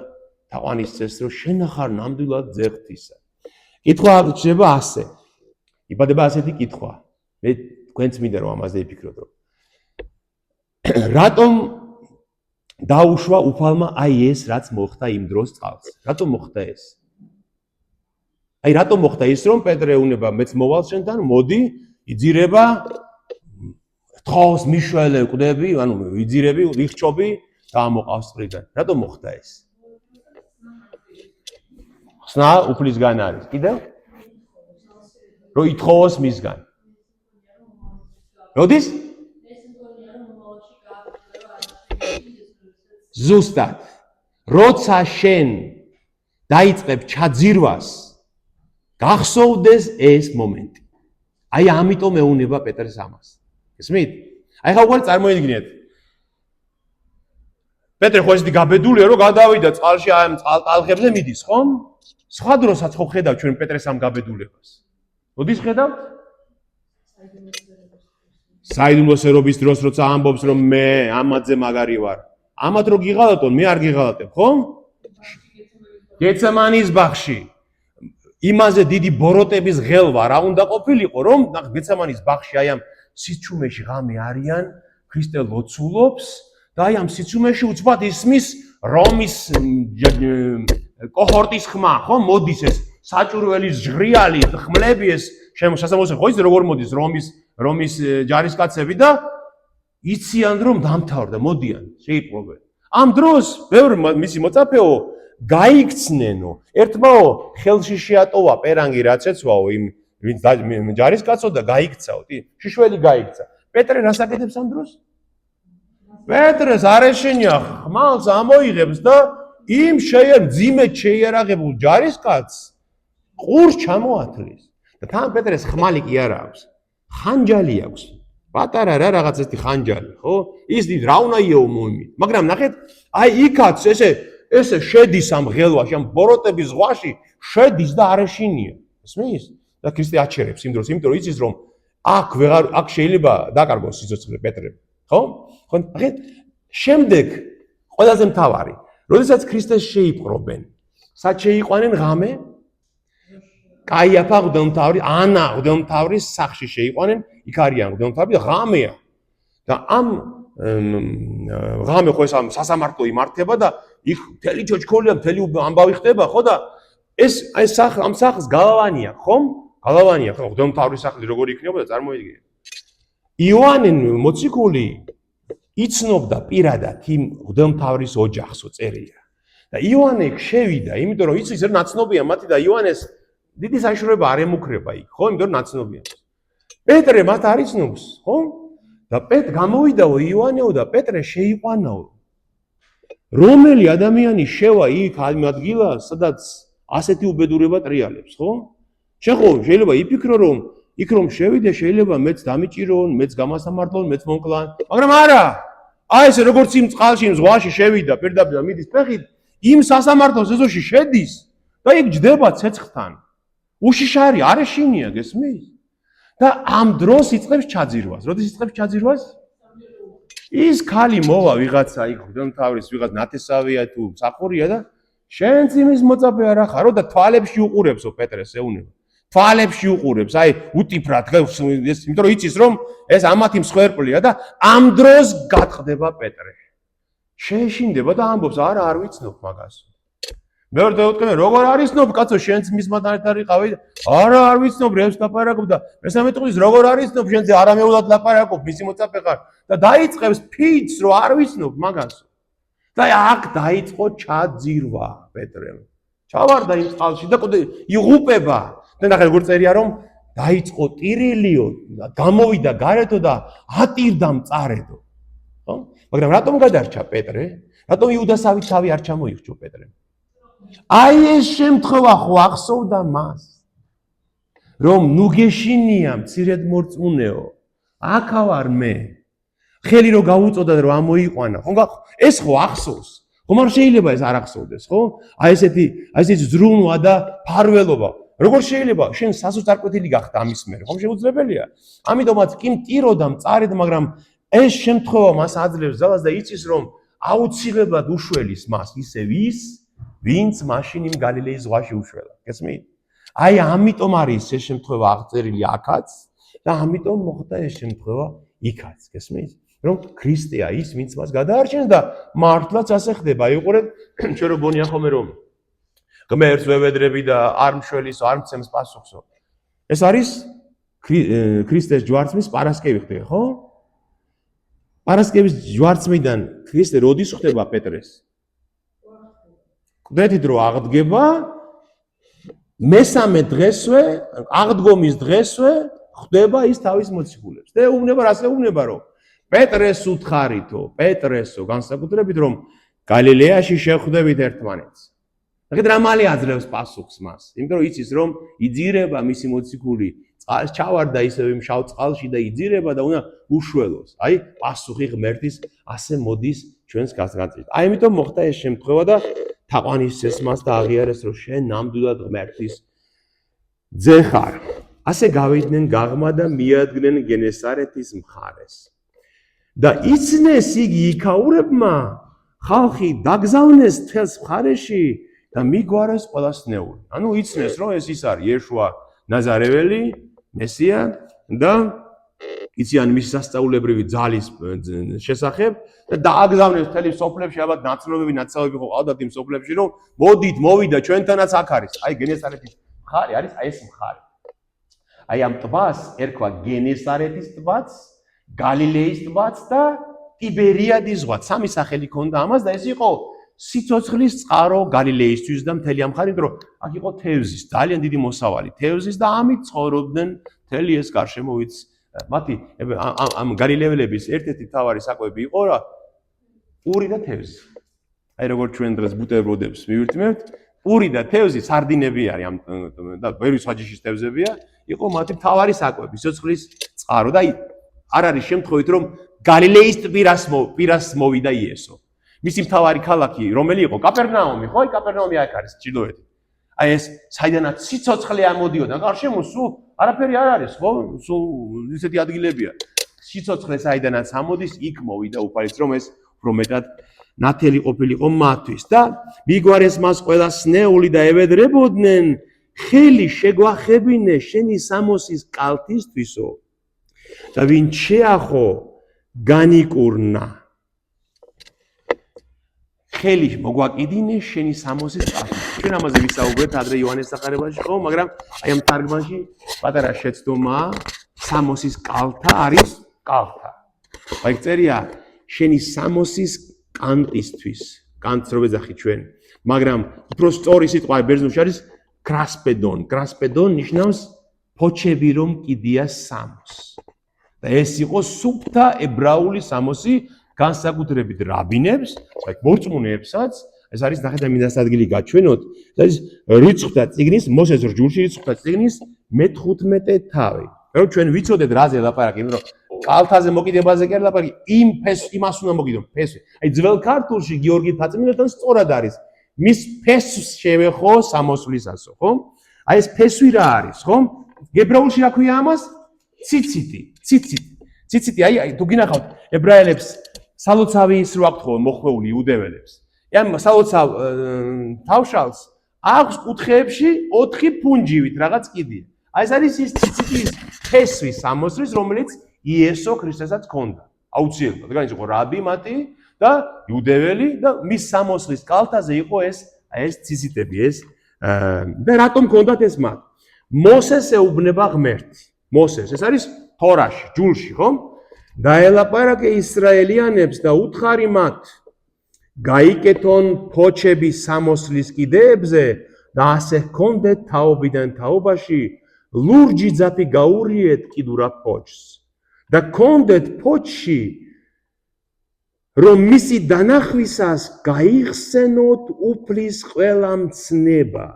თაყვანისცეს რომ შენახარ ნამდვილად ძեղთისა. კითხვა ჩდება ასე. იბადება ასეთი კითხვა. მე თქვენც მინდა რომ ამაზე იფიქროთ რომ რატომ დაუშვა უფალმა აი ეს რაც მოხდა იმ დროს წყალს? რატომ მოხდა ეს? აი რატომ მოხდა ის რომ პეტრე უნება მეც მოვალ შენთან, მოდი, იძირება, თხოვს მიშველე კვდები, ანუ იძირები, რიხჩობი და ამოყავს წრიდან. რატომ მოხდა ეს? ხსნა უფლისგან არის. კიდევ? რომ ითხოვოს მისგან. როდის? ზუსტად. როცა შენ დაიწყებ ჩაძირვას, გახსოვდეს ეს მომენტი. აი ამიტომ ეუნება პეტრეს ამას. გესმით? აი ხა უყურეთ წარმოიდგინეთ. პეტრე ხო ისეთი გაბედულია რომ გადავიდა წყალში აი ამ წყალტალღებზე მიდის, ხომ? სხვა დროსაც ხო ხედავ ჩვენ პეტრეს ამ გაბედულებას. როდის ხედავთ? საიდუმლოსერობის დროს როცა ამბობს რომ მე ამაძე მაგარი ვარ. ამათ რო გიღალატონ, მე არ გიღალატებ, ხო? გეცემანის ბაღში. იმაზე დიდი ბოროტების ღელვა რა უნდა ყოფილიყო, რომ გეცემანის ბაღში აი ამ სიჩუმეში ღამე არიან ქრისტე ლოცულობს და აი ამ სიცრუმეში უცბად ისმის რომის კოჰორტის ხმა, ხო? მოდის ეს საჭურველი ჟღრიალი ხმლები ეს შესაძლოა ხო ის როგორ მოდის რომის ჯარისკაცები და იციან რომ დამთავრდა, მოდიან, შეიპყრობენ. ამ დროს ბევრი მისი მოწაფეო გაიქცნენო. ერთმაო ხელში შეატოვა პერანგი რაც ეცვაო იმ ვინც ჯარისკაცო და გაიქცაო. შიშველი გაიქცა. პეტრე რას აკეთებს ამ დროს? პეტრეს არ ეშინია, ხმალს ამოიღებს და იმ ძიმედ შეიარაღებულ ჯარისკაცს ყურს ჩამოათლის. და თან პეტრეს ხმალი კი არ აქვს. ხანჯალი აქვს. პატარა რა რაღაც ესეთი ხანჯალი, ხო? ის რა უნდა იეო მომი. მაგრამ ნახეთ, აი იქაც ესე შედის ამ ღელვაში, ამ ბოროტების ზღვაში შედის და არ ეშინია. ესმის? და ქრისტე აჩერებს იმ დროს, იმიტომ რომ იცის რომ აქ შეიძლება დაკარგოს სიცოცხლე პეტრე, ხო? ხო, ნახეთ, შემდეგ ყველაზე მთავარი, როდესაც ქრისტეს შეიპყრობენ, სად შეიყვანენ ღამე? კაიაფა მღვდელმთავრი, ანა მღვდელმთავრის სახლში შეიყვანენ, იქ არიან მღვდელმთავრი და ღამეა. და ამ ღამე ხო ეს ამ სასამართლო იმართება და იქ მთელი ჩოჩქოლია, მთელი ამბავი ხდება, ხო და ეს ამ სახლს გალავანია, ხომ? გალავანია, ხო, მღვდელმთავრის სახლი როგორი იქნებოდა წარმოიდგინეთ. იოანე მოციქული იცნობდა პირადად იმ მღვდელმთავრის ოჯახსო წერია. და იოანე შევიდა, იმიტომ რომ იცის რა ნაცნობია მათი და იოანეს დიდი საშუალება არ ემუქრება იქ, ხო? იმიტომ რომ ნაცნობია. პეტრე მათ არ იცნობს, ხო? და გამოვიდაო იოანეო და პეტრე შეიყვანაო. რომელი ადამიანი შევა იქ ამ ადგილას, სადაც ასეთი უბედურება ტრიალებს, ხო? შეიძლება იფიქრო რომ იქ რომ შევიდე შეიძლება მეც დამიჭირონ, მეც გამასამართლონ, მეც მომკლან, მაგრამ არა. აი ესე როგორც იმ წყალში, იმ ზღვაში შევიდა პირდაპირ მიდის ფეხით, იმ სასამართლოს ეზოში შედის და იქ ჯდება ცეცხლთან. უშიშარი არ ეშინია, გესმის? და ამ დროს იწყებს ჩაძირვას. როდის იწყებს ჩაძირვას? ის ქალი მოვა ვიღაცა იქ მღვდელმთავრის ვიღაც ნათესავია თუ მსახურია და შენც იმის მოწაფე არ ახარო და თვალებში უყურებსო პეტრეს ეუნება. თვალებში უყურებს, აი უტიფრად, იმიტომ რომ იცის რომ ეს ამათი მსხვერპლია და ამ დროს გატყდება პეტრე. შეეშინდება და ამბობს, არა, არ ვიცნობ მაგას. მეორე დაუტყევენ, როგორ არ იცნობ, კაცო, შენც მის მაგალითად იყავი? არა, არ ვიცნობ, რევს ლაპარაკობ და მესამე ტყვის როგორ არ იცნობ, შენზე არამეულად ლაპარაკობ, მისი მოწაფე ხარ და დაიწყებს ფიცს, რომ არ ვიცნობ მაგას. და აქ დაიწყო ჩაძირვა პეტრემ. ჩავარდა იმ წყალში და იღუპება. და ნახე როგორ წერია რომ დაიწყო ტირილიო და გამოვიდა გარეთო და ატირდა მწარედო. ხო? მაგრამ რატომ გადარჩა პეტრე? რატომ იუდასავით თავი არ ჩამოიხჩო პეტრემ? აი ეს შემთხვევა ხო ახსოვდა მას. რომ ნუ გეშინია მცირედ მორწმუნეო. აქა ვარ მე. ხელი რო გაუწოდა რომ ამოიყვანა. ხო? ეს ხო ახსოვს. ხომ არ შეიძლება ეს არ ახსოვდეს, ხო? აი ესეთი ზრუნვა და ფარველობა. როგორ შეიძლება შენ სასოწარკვეთილი გახდა ამის მერე? ხომ შეუძლებელია? ამიტომაც კი მტიროდა მწარედ, მაგრამ ეს შემთხვევა მას აძლევს ძალას და იცის რომ აუცილებლად უშველის მას ისე ვინც მაშინ იმ გალილეის ზღვაში უშველა. გესმით? აი ამიტომ არის ეს შემთხვევა აღწერილი აქაც და ამიტომ მოხდა ეს შემთხვევა იქაც. გესმით? რომ ქრისტეა ის, ვინც მას გადაარჩენს და მართლაც ასე ხდება. იყურეთ, ჩვენ რო გონია ხოლმე რომ ღმერთს ვევედრები და არ მშველისო, არ მცემს პასუხსო. ეს არის ქრისტეს ჯვარცმის პარასკევი ხდება, ხო? პარასკევის ჯვარცმიდან ქრისტე როდის ხდება პეტრეს? კვდეთით რომ აღდგება, მესამე დღესვე, აღდგომის დღესვე ხდება ის თავის მოციქულებს. და უუბნება, ასე უუბნება რომ პეტრეს უთხარითო, პეტრესო, განსაკუთრებით რომ გალილეაში შეხვდებით ერთმანეთს. ნახეთ რა მალე აძლევს პასუხს მას. იმიტომ რომ იცის რომ იძირება მისი მოციქული, წყალს ჩავარდა ისევ იმ შავ წყალში და იძირება და უნდა უშველოს. აი პასუხი ღმერთის ასე მოდის ჩვენს გასაგრძელებლად. აი ამიტომ მოხდა ეს შემთხვევა და თაყვანისცეს მას და აღიარეს რომ შენ ნამდვილად ღმერთის ძე ხარ. ასე გავიდნენ გაღმა და მიადგნენ გენესარეთის მხარეს. და იცნეს იგი იქაურებმა ხალხი დაგზავნეს თელს მხარეში და მიგვარეს ყველას ნეული. ანუ იცნეს რომ ეს ის არის იეშუა ნაზარეველი, მესია და იციან მის სასწაულებრივი ძალის შესახებ და დააგზავნეს მთელი სოფლებში, ალბათ ნაცნობები, ნაცავები ხო ყავდათ იმ სოფლებში, რომ მოდით, მოვიდა, ჩვენთანაც აქ არის. აი გენესარეთის მხარე არის, აი ეს მხარე. აი ამ ტბას ერქვა გენესარეთის ტბაც, გალილეის ტბაც და ტიბერიადის ზღვაც. სამი სახელი ჰქონდა ამას და ეს იყო სიცოცხლის წყარო გალილეისთვის და მთელი ამ მხარით, რომ აქ იყო თევზის, ძალიან დიდი მოსავალი თევზის და ამით ცხოვრობდნენ მთელი ეს გარშემო, ვიც მათი ამ გალილეელების ერთ-ერთი მთავარი საკვები იყო რა პური და თევზი. აი როგორც ჩვენ დღეს ბუტერბროდებს მივირთმევთ, პური და თევზი სარდინები არის ამ და ბევრი სხვა ჯიშის თევზებია, იყო მათი მთავარი საკვები, სიცოცხლის წყარო და აი არ არის შემთხვევით რომ გალილეის პირას მოვიდა იესო. მისი მთავარი ქალაქი რომელი იყო? კაპერნაუმი, ხო? აი კაპერნაუმი აქ არის ჩრდილოეთით. აი ეს საიდანაც სიცოცხლე ამოდიოდა, გარშემო სულ არაფერი არ არის, ხო? სულ ისეთი ადგილებია. სიცოცხლე საიდანაც ამოდის, იქ მოვიდა უფალიც, რომ ეს უფრო მეტად ნათელი ყოფილიყო მათთვის და მიგვარეს მას ყველა სნეული და ევედრებოდნენ, ხელი შეგვახებინე შენი სამოსის კალთისთვისო და ვინ შეახო განიკურნა. ხელი მოგვაკიდინე შენი სამოსის კალთი. ჩვენ ამაზე ვისაუბრეთ ადრე იოანეს სახარებაში, ხო, მაგრამ აი ამ თარგმანში პატარა შეცდომაა, სამოსის კალთა არის კალთა. აი წერია შენი სამოსის კანტისთვის, კანტს რო ვეძახი ჩვენ, მაგრამ უფრო სწორი სიტყვა ბერძნულში არის კრასპედონ. კრასპედონ ნიშნავს ფოჩები რომ კიდია სამოს. და ეს იყო სუფთა ებრაული სამოსი, განსაკუთრებით რაბინებს, აი მორწმუნეებსაც, ეს არის ნახეთ ამ მინდას ადგილი გაჩვენოთ, ეს არის რიცხვთა წიგნის, მოსეს რჯულში რიცხვთა წიგნის მე-15 თავი. რომ ჩვენ ვიცოდეთ რაზე ლაპარაკი, რომ კალთაზე მოკიდებაზე კი არ ლაპარაკი, იმას უნდა მოკიდო, ფესვი. აი ძველ ქართულში გიორგი თაწმინდელთან სწორად არის. მის ფესვს შევეხო სამოსვლისასო, ხო? აი ეს ფესვი რა არის, ხო? ებრაულში რა ქვია ამას? ციციტი. ციციტი, აი თუ გინახავთ ებრაელებს სალოცავი ის რო აქვთ ხო მოხვეული იუდეველებს. ამ სალოცავ თავშალს აქვს კუთხეებში 4 ფუნჯივით რაღაც კიდია. აი ეს არის ის ციციტის ფესვის სამოსლის, რომელიც იესო ქრისტესაც ჰქონდა. აუცილებლად, რადგან ის იყო რაბი მათი და იუდეველი და მის სამოსლის კალთაზე იყო ეს ციციტები, ეს და რატომ ჰქონდათ ეს მათ? მოსეს ეუბნება ღმერთი. მოსეს, ეს არის თორაში, ჯულში, ხო? დაელაპარაკე ისრაელიანებს და უთხარი მათ, გაიკეთონ ფოჩები სამოსლის კიდეებზე და ასე ჰქონდეთ თაობიდან თაობაში, ლურჯი ძაფი გაურიეთ კიდურა ფოჩს. და ჰქონდეთ ფოჩში, რომ მისი დანახვისას გაიხსენოთ უფლის ყველა მცნება.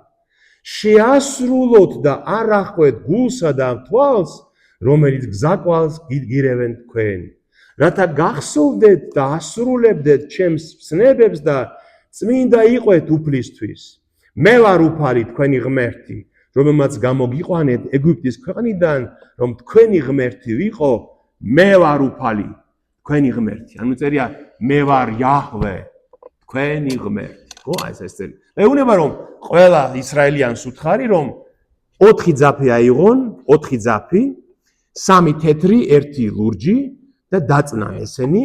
შეასრულოთ და არ ახვეთ გულსა და თვალს, რომელიც გზაკვალს გირევენ თქვენ. რათა გახსოვდეთ და ასრულებდეთ ჩემს მცნებებს და წმინდა იყვეთ უფლისთვის. მე ვარ უფალი თქვენი ღმერთი, რომელმაც გამოგიყვანეთ ეგვიპტის ქვეყნიდან, რომ თქვენი ღმერთი ვიყო, მე ვარ უფალი თქვენი ღმერთი. ანუ წერია მე ვარ იაჰვე თქვენი ღმერთი. ხო, ეს წერია. ეუბნება რომ ყველა ისრაელიანს უთხარი რომ 4 ძაფი აიღონ, 4 ძაფი, 3 თეთრი, 1 ლურჯი და დაწნან ესენი,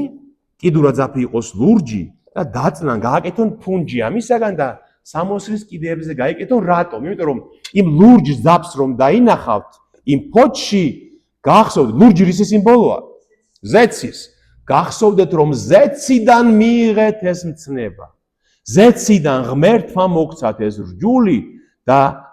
კიდურა ძაფი იყოს ლურჯი და დაწნან, გააკეთონ ფუნჯი ამისაგან და სამოსლის კიდეებზე გაიკეთონ. რატომ? იმიტომ რომ იმ ლურჯ ძაფს რომ დაინახავთ, იმ ფოჩში გახსოვდეთ, ლურჯი რის სიმბოლოა? ზეცის. გახსოვდეთ რომ ზეციდან მიიღეთ ეს მცნება. ზეციდან ღმერთმა მოგცათ ეს რჯული და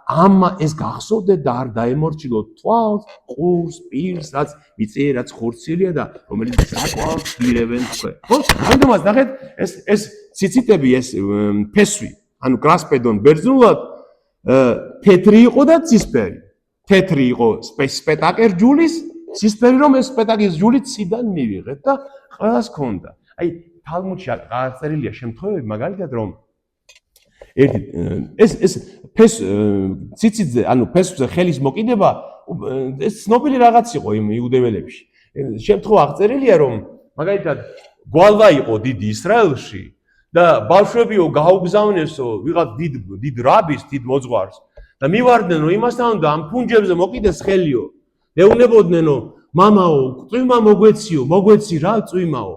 ეს გახსოვდეთ და არ დაემორჩილოთ თვალს, ყურს, პირს, რაც მიწიერ, რაც ხორცილია და რომელიც საკვალს გირევენ თქვენ. ხო? ამიტომაც ნახეთ, ეს ციციტები, ეს ფესვი, ანუ კრასპედონ ბერძნულად თეთრი იყო და ცისფერი. თეთრი იყო სპეტაკერ ჯულის, ცისფერი რომ ეს სპეტაკის ჯული ციდან მივიღეთ და ყველას ჰქონდა. აი თალმუდში აღწერილია შემთხვევები, მაგალითად რომ ეს ციციტზე, ანუ ფესვზე ხელის მოკიდება, ეს ცნობილი რაღაც იყო იმ იუდეველებში. შემთხვევა აღწერილია რომ მაგალითად გვალვა იყო დიდი ისრაელში და ბავშვებიო გაუგზავნესო ვიღაც დიდ რაბის, დიდ მოძღვარს და მივარდნენ რომ იმასთან უნდა ამ ფუნჯებზე მოკიდეს ხელიო. ეუბნებოდნენ რომ მამაო, წვიმა მოგვეციო, მოგვეცი რა წვიმაო.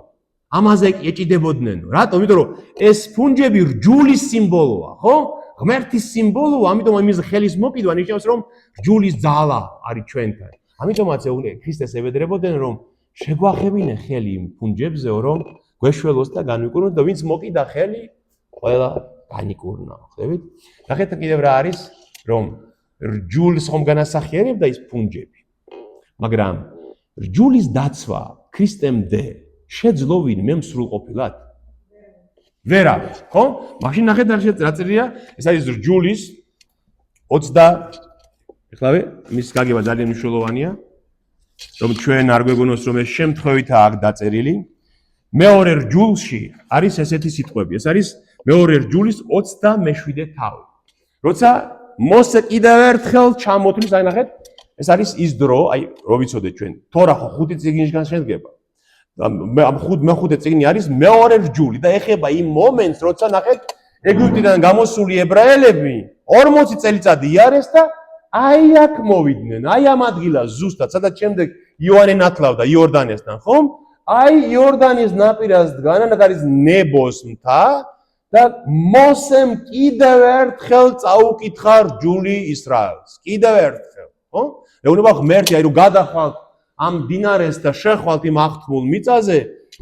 ამაზე ეჭიდებოდნენ. რატომ? იმიტომ რომ ეს ფუნჯები რჯულის სიმბოლოა, ხო? ღმერთის სიმბოლოა, ამიტომ იმის ხელის მოკიდვა ნიშნავს, რომ რჯულის ძალა არის ჩვენთან. ამიტომაც ქრისტეს ევედრებოდნენ, რომ შეგვახებინე ხელი იმ ფუნჯებზეო, რომ გვეშველოს და განვიკურნოთ და ვინც მოკიდა ხელი, ყველა განიკურნა. ხვდებით? ნახეთ კიდევ რა არის, რომ რჯულს ხომ განასახიერებდა ის ფუნჯები. მაგრამ რჯულის დაცვა ქრისტემდე შეძლო ვინმე მსრულყოფილად? ვერავით, ხო? მაშინ ნახეთ რა წერია, ეს არის რჯულის 20 ეხლავე მის გაგება ძალიან მნიშვნელოვანია, რომ ჩვენ არ გვეგონოს რომ ეს შემთხვევითაა აქ დაწერილი. მეორე რჯულში არის ესეთი სიტყვები, ეს არის მეორე რჯულის 27 თავი. როცა მოსე კიდევ ერთხელ ჩამოთვლის, აი ნახეთ, ეს არის ის დრო, აი რო ვიცოდეთ ჩვენ, თორა ხო 5 წიგნისგან შედგება. მეხუთე წიგნი არის მეორე რჯული და ეხება იმ მომენტს, როცა ნახეთ, ეგვიპტიდან გამოსული ებრაელები 40 წელიწადი იარეს და აი აქ მოვიდნენ, აი ამ ადგილას ზუსტად, სადაც შემდეგ იოანე ნათლავდა იორდანესთან, ხომ? აი იორდანის ნაპირას დგანა, აქ არის ნებოს მთა და მოსემ კიდევ ერთხელ წაუკითხა რჯული ისრაელს. კიდევ ერთხელ, ხო? ეუბნება ღმერთი, აი რომ გადახვალთ ამ დინარეს და შეხვალთ იმ აღთქმულ მიწაზე,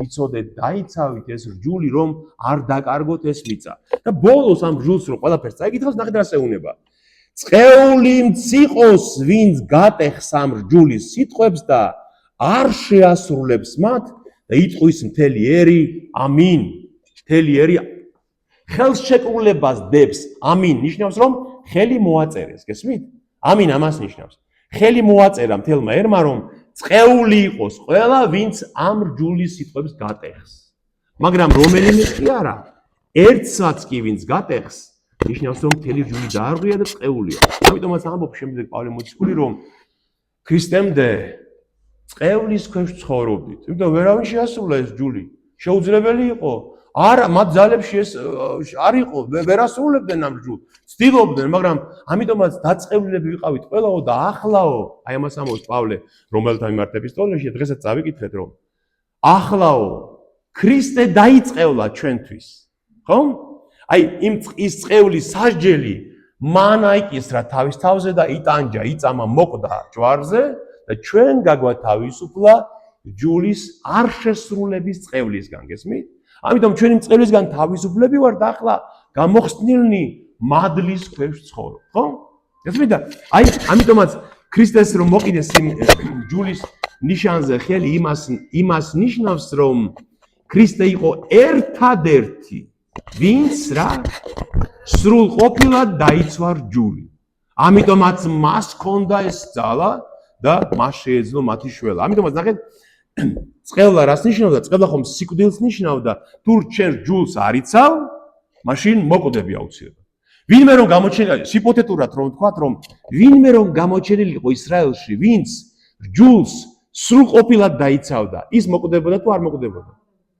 იცოდეთ, დაიცავით ეს რჯული, რომ არ დაკარგოთ ეს მიწა. და ბოლოს ამ რჯულს რო ყველაფერს წაიკითხავს, ნახეთ რა შეუნება. წყეული მციყოს, ვინც გატეხს ამ რჯულის სიტყვებს და არ შეასრულებს მათ და იტყვის მთელი ერი, ამინ. მთელი ერი ხელშეკრულებას დებს, ამინ. ნიშნავს, რომ ხელი მოაწერეს, გესმით? ამინ ამას ნიშნავს. ხელი მოაწერა მთელმა ერმა, რომ წყეული იყოს ყველა, ვინც ამ რჯულის სიტყვებს გატეხს. მაგრამ რომელიმე კი არა, ერთსაც კი ვინც გატეხს, ნიშნავს, რომ მთელი რჯული დაარღვია და წყეულია. ამიტომაც ამბობს შემდეგ პავლე მოციქული, რომ ქრისტემდე წყევლის ქვეშ ცხოვრობდით. იმიტომ ვერავინ შეასრულა ეს რჯული. შეუძლებელი იყო. არა, მათ ძალებში ეს არ იყო, ვერასრულებდნენ ამ რჯულს. ცდილობდნენ, მაგრამ ამიტომაც დაწყევლილები ვიყავით ყველაო და ახლაო, აი ამას ამბობს პავლე, რომელთა მიმართ ეპისტოლეში, დღესაც წავიკითხეთ, რომ ახლაო ქრისტე დაიწყევლა ჩვენთვის. ხო? აი ის წყევლის სასჯელი მან აიკისრა თავის თავზე და იტანჯა, იწამა, მოკვდა ჯვარზე და ჩვენ გაგვათავისუფლა რჯულის არ შესრულების წყევლისგან, გესმით? ამიტომ ჩვენი წყევლისგან თავისუფლები ვართ და ახლა გამოხსნილნი მადლის ქვეშ ცხოვრობ, ხო? გესმით? აი ამიტომაც ქრისტეს რომ მოყიდეს იმ რჯულის ნიშანზე ხელი იმას ნიშნავს, რომ ქრისტე იყო ერთადერთი, ვინც რა სრულყოფილად დაიცვა რჯული. ამიტომაც მას ჰქონდა ეს ძალა და მას შეეძლო მათი შველა. ამიტომაც ნახეთ, წყევლა რას ნიშნავდა? წყევლა ხომ სიკვდილს ნიშნავდა. თუ ჩვენ რჯულს არ იცავ, მაშინ მოკვდები აუცილებლად. ვინმე რომ გამოჩენილი, ჰიპოთეტურად რომ ვთქვათ, რომ ვინმე რომ გამოჩენილი იყო ისრაელში, ვინც რჯულს სრულყოფილად დაიცავდა, ის მოკვდებოდა თუ არ მოკვდებოდა?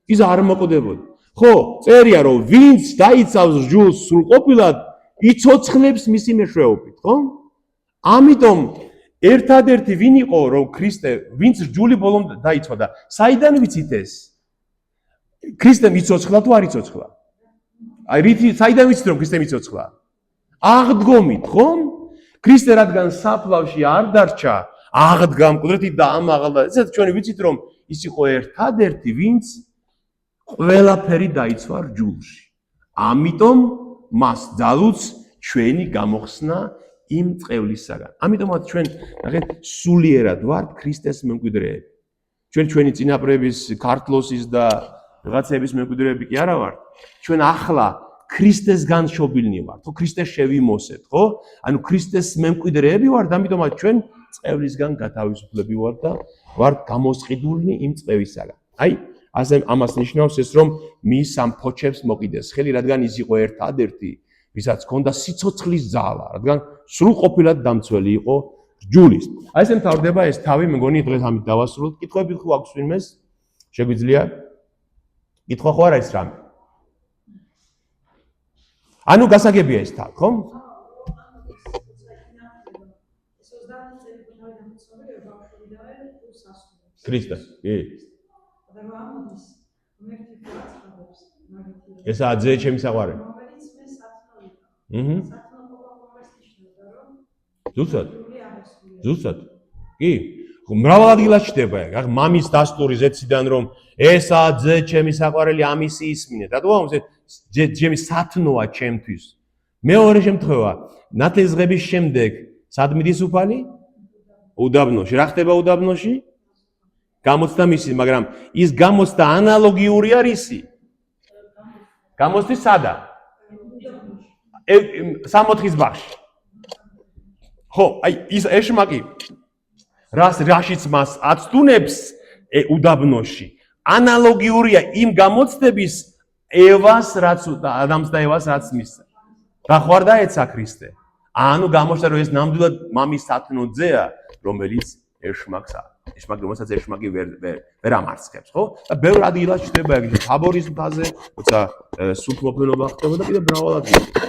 ის არ მოკვდებოდა. ხო, წერია რომ ვინც დაიცავს რჯულს სრულყოფილად, იცოცხლებს მისი მეშვეობით, ხო? ამიტომ ერთადერთი ვინ იყო რომ ქრისტე, ვინც რჯული ბოლომდე დაიცვა და საიდან ვიცით ეს? ქრისტემ იცოცხლა თუ არ იცოცხლა? აი რითი საიდან ვიცით რომ ქრისტემ იცოცხლა? აღდგომით, ხომ? ქრისტე რადგან საფლავში არ დარჩა, აღდგა მკვდრეთით და ამაღლა. ესეც ჩვენ ვიცით რომ ის იყო ერთადერთი, ვინც ყველაფერი დაიცვა რჯულში. ამიტომ მას ძალუც ჩვენი გამოხსნა იმ წყევლისაგან. ამიტომაც ჩვენ ნახეთ სულიერად ვართ ქრისტეს მემკვიდრეები. ჩვენი წინაპრების ქართლოსის და რაღაცების მემკვიდრეები კი არა ვართ. ჩვენ ახლა ქრისტესგან შობილნი ვართ, ხო? ქრისტეს შევიმოსეთ, ხო? ანუ ქრისტეს მემკვიდრეები ვართ, ამიტომაც ჩვენ წყევლისგან გათავისუფლები ვართ და ვართ გამოსყიდულნი იმ წყევისაგან. აი ასე ამას ნიშნავს ეს რომ მის ამ ფოჩებს მოყიდეს ხელი, რადგან ის იყო ერთადერთი, ვისაც ჰქონდა სიცოცხლის ძალა, რადგან სრულყოფილად დამცველი იყო რჯულის. აი ესე მთავრდება ეს თავი, მეგონი დღეს ამით დავასრულოთ. კითხვები ხო აქვს ვინმეს? შეგვიძლია? კითხვა ხო არა ის რამე? ანუ გასაგებია ეს თავი, ხო? 30 წელი თავიდან ცნობილი ბავშვობიდანვე თუ სასწავლო. ქრისტე, კი. და ამოდის ღმერთი გვაცხადებს მაგითი. ესაა ძე ჩემი საყვარელი. რომელიც მე სათნო ვიყავ. აჰა. სათნო ყოველთვის ნიშნავდა რომ ზუსტად. სული აღესრულა. ზუსტად. კი. მრავალ ადგილას ჩდება, რა მამის დასტური ზეციდან რომ ესაა ძე ჩემი საყვარელი ამისი ისმინე. რატო ამის ჩემი სათნოა ჩემთვის. მეორე შემთხვევა, ნათლისღების შემდეგ სად მიდის უფალი? უდაბნოში. რა ხდება უდაბნოში? გამოცდა მისი, მაგრამ ის გამოცდა ანალოგიური არის ისი. გამოცდის სადა? 60-ის ბაღში. ხო, აი ის ეშმაკი რაშიც მას აცდუნებს უდაბნოში. ანალოგიურია იმ გამოცდების ევას, რაც ადამს და ევას რაც მისცა. რა ხوار დაეცა ქრისტე? ანუ გამოჩნდა რომ ეს ნამდვილად მამის სათნო ძეა, რომელიც ეშმაკს რომელსაც ეშმაკი ვერ ამარცხებს, ხო? და ბევრ ადგილას ჩდება ეგრე თაბორის მთაზე, როცა სულთმოფენობა ხდება და კიდევ მრავალ ადგილას.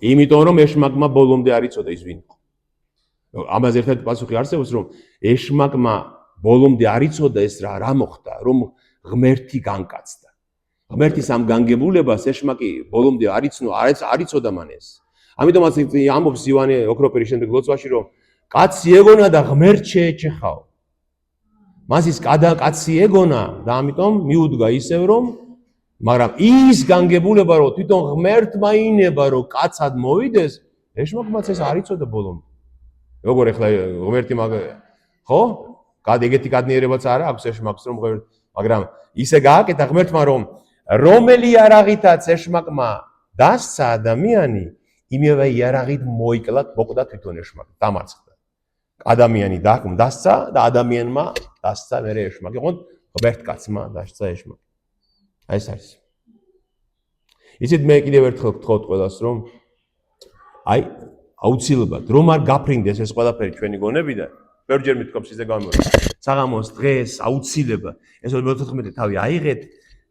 იმიტომ რომ ეშმაკმა ბოლომდე არ იცოდა ის ვინ. ამაზე ერთ-ერთი პასუხი არსებობს რომ ეშმაკმა ბოლომდე არ იცოდა ეს რა მოხდა, რომ ღმერთი განკაცდა. ღმერთის ამ განგებულებას ეშმაკი ბოლომდე არ იცოდა მან ეს. ამიტომაც ამბობს ივანე ოქროპირის შემდეგ ლოცვაში რომ კაცი ეგონა და ღმერთ შეეჩეხაო. მას ის კაცი ეგონა და ამიტომ მიუდგა ისევ რომ მაგრამ ის განგებულება რომ თვითონ ღმერთმა ინება რომ კაცად მოვიდეს, ეშმაკმაც ეს არ იცოდა ბოლომდე. როგორ ახლა ღმერთი ხო? ეგეთი გადნიერებაც არ აქვს ეშმაკს რომ მაგრამ ისე გააკეთა ღმერთმა რომ რომელი იარაღითაც ეშმაკმა დასცა ადამიანი, იმევე იარაღით მოკვდა თვითონ ეშმაკი, დამარცხდა. ადამიანი დასცა და ადამიანმა დასცა მერე ეშმაკი. ოღონდ ღმერთ კაცმა დასცა ეშმაკი. აი ეს არის. იცით მე კიდევ ერთხელ ვთხოვთ ყველას რომ აი აუცილებლად რომ არ გაფრინდეს ეს ყველაფერი ჩვენი გონებიდან, ბევრჯერ მithქვამს ისე გამოვიდა. საღამოს დღეს აუცილებლად ეს 14 თავი აიღეთ,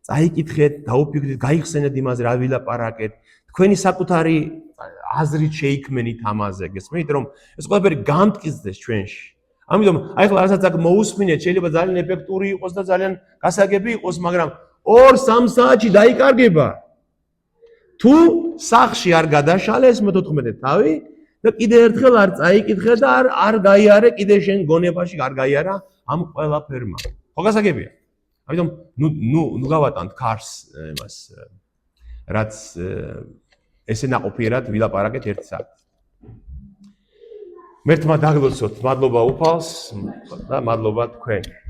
წაიკითხეთ, დაუფიქრეთ, გაიხსენეთ იმაზე რა ვილაპარაკეთ, თქვენი საკუთარი აზრით შეიქმნით ამაზე, გესმით რომ ეს ყველაფერი გამტკიცდეს ჩვენში. ამიტომ აი ხლა რასაც აქ მოусმინეთ, შეიძლება ძალიან ეფექტური იყოს და ძალიან გასაგები იყოს, მაგრამ 2-3 საათში დაიკარგება. თუ სახში არ გადაშალეს 14 თავი და კიდე ერთხელ არ წაიკითხე და არ გაიარე კიდე შენ გონებაში არ გაიარა ამ ყველაფერმა. ხო გასაგებია? ამიტომ ნუ გავატანთ ქარს იმას რაც ესე ნაყოფიერად ვილაპარაკეთ 1 საათი. მერთმა დაგლოცოთ, მადლობა უფალს და მადლობა თქვენ.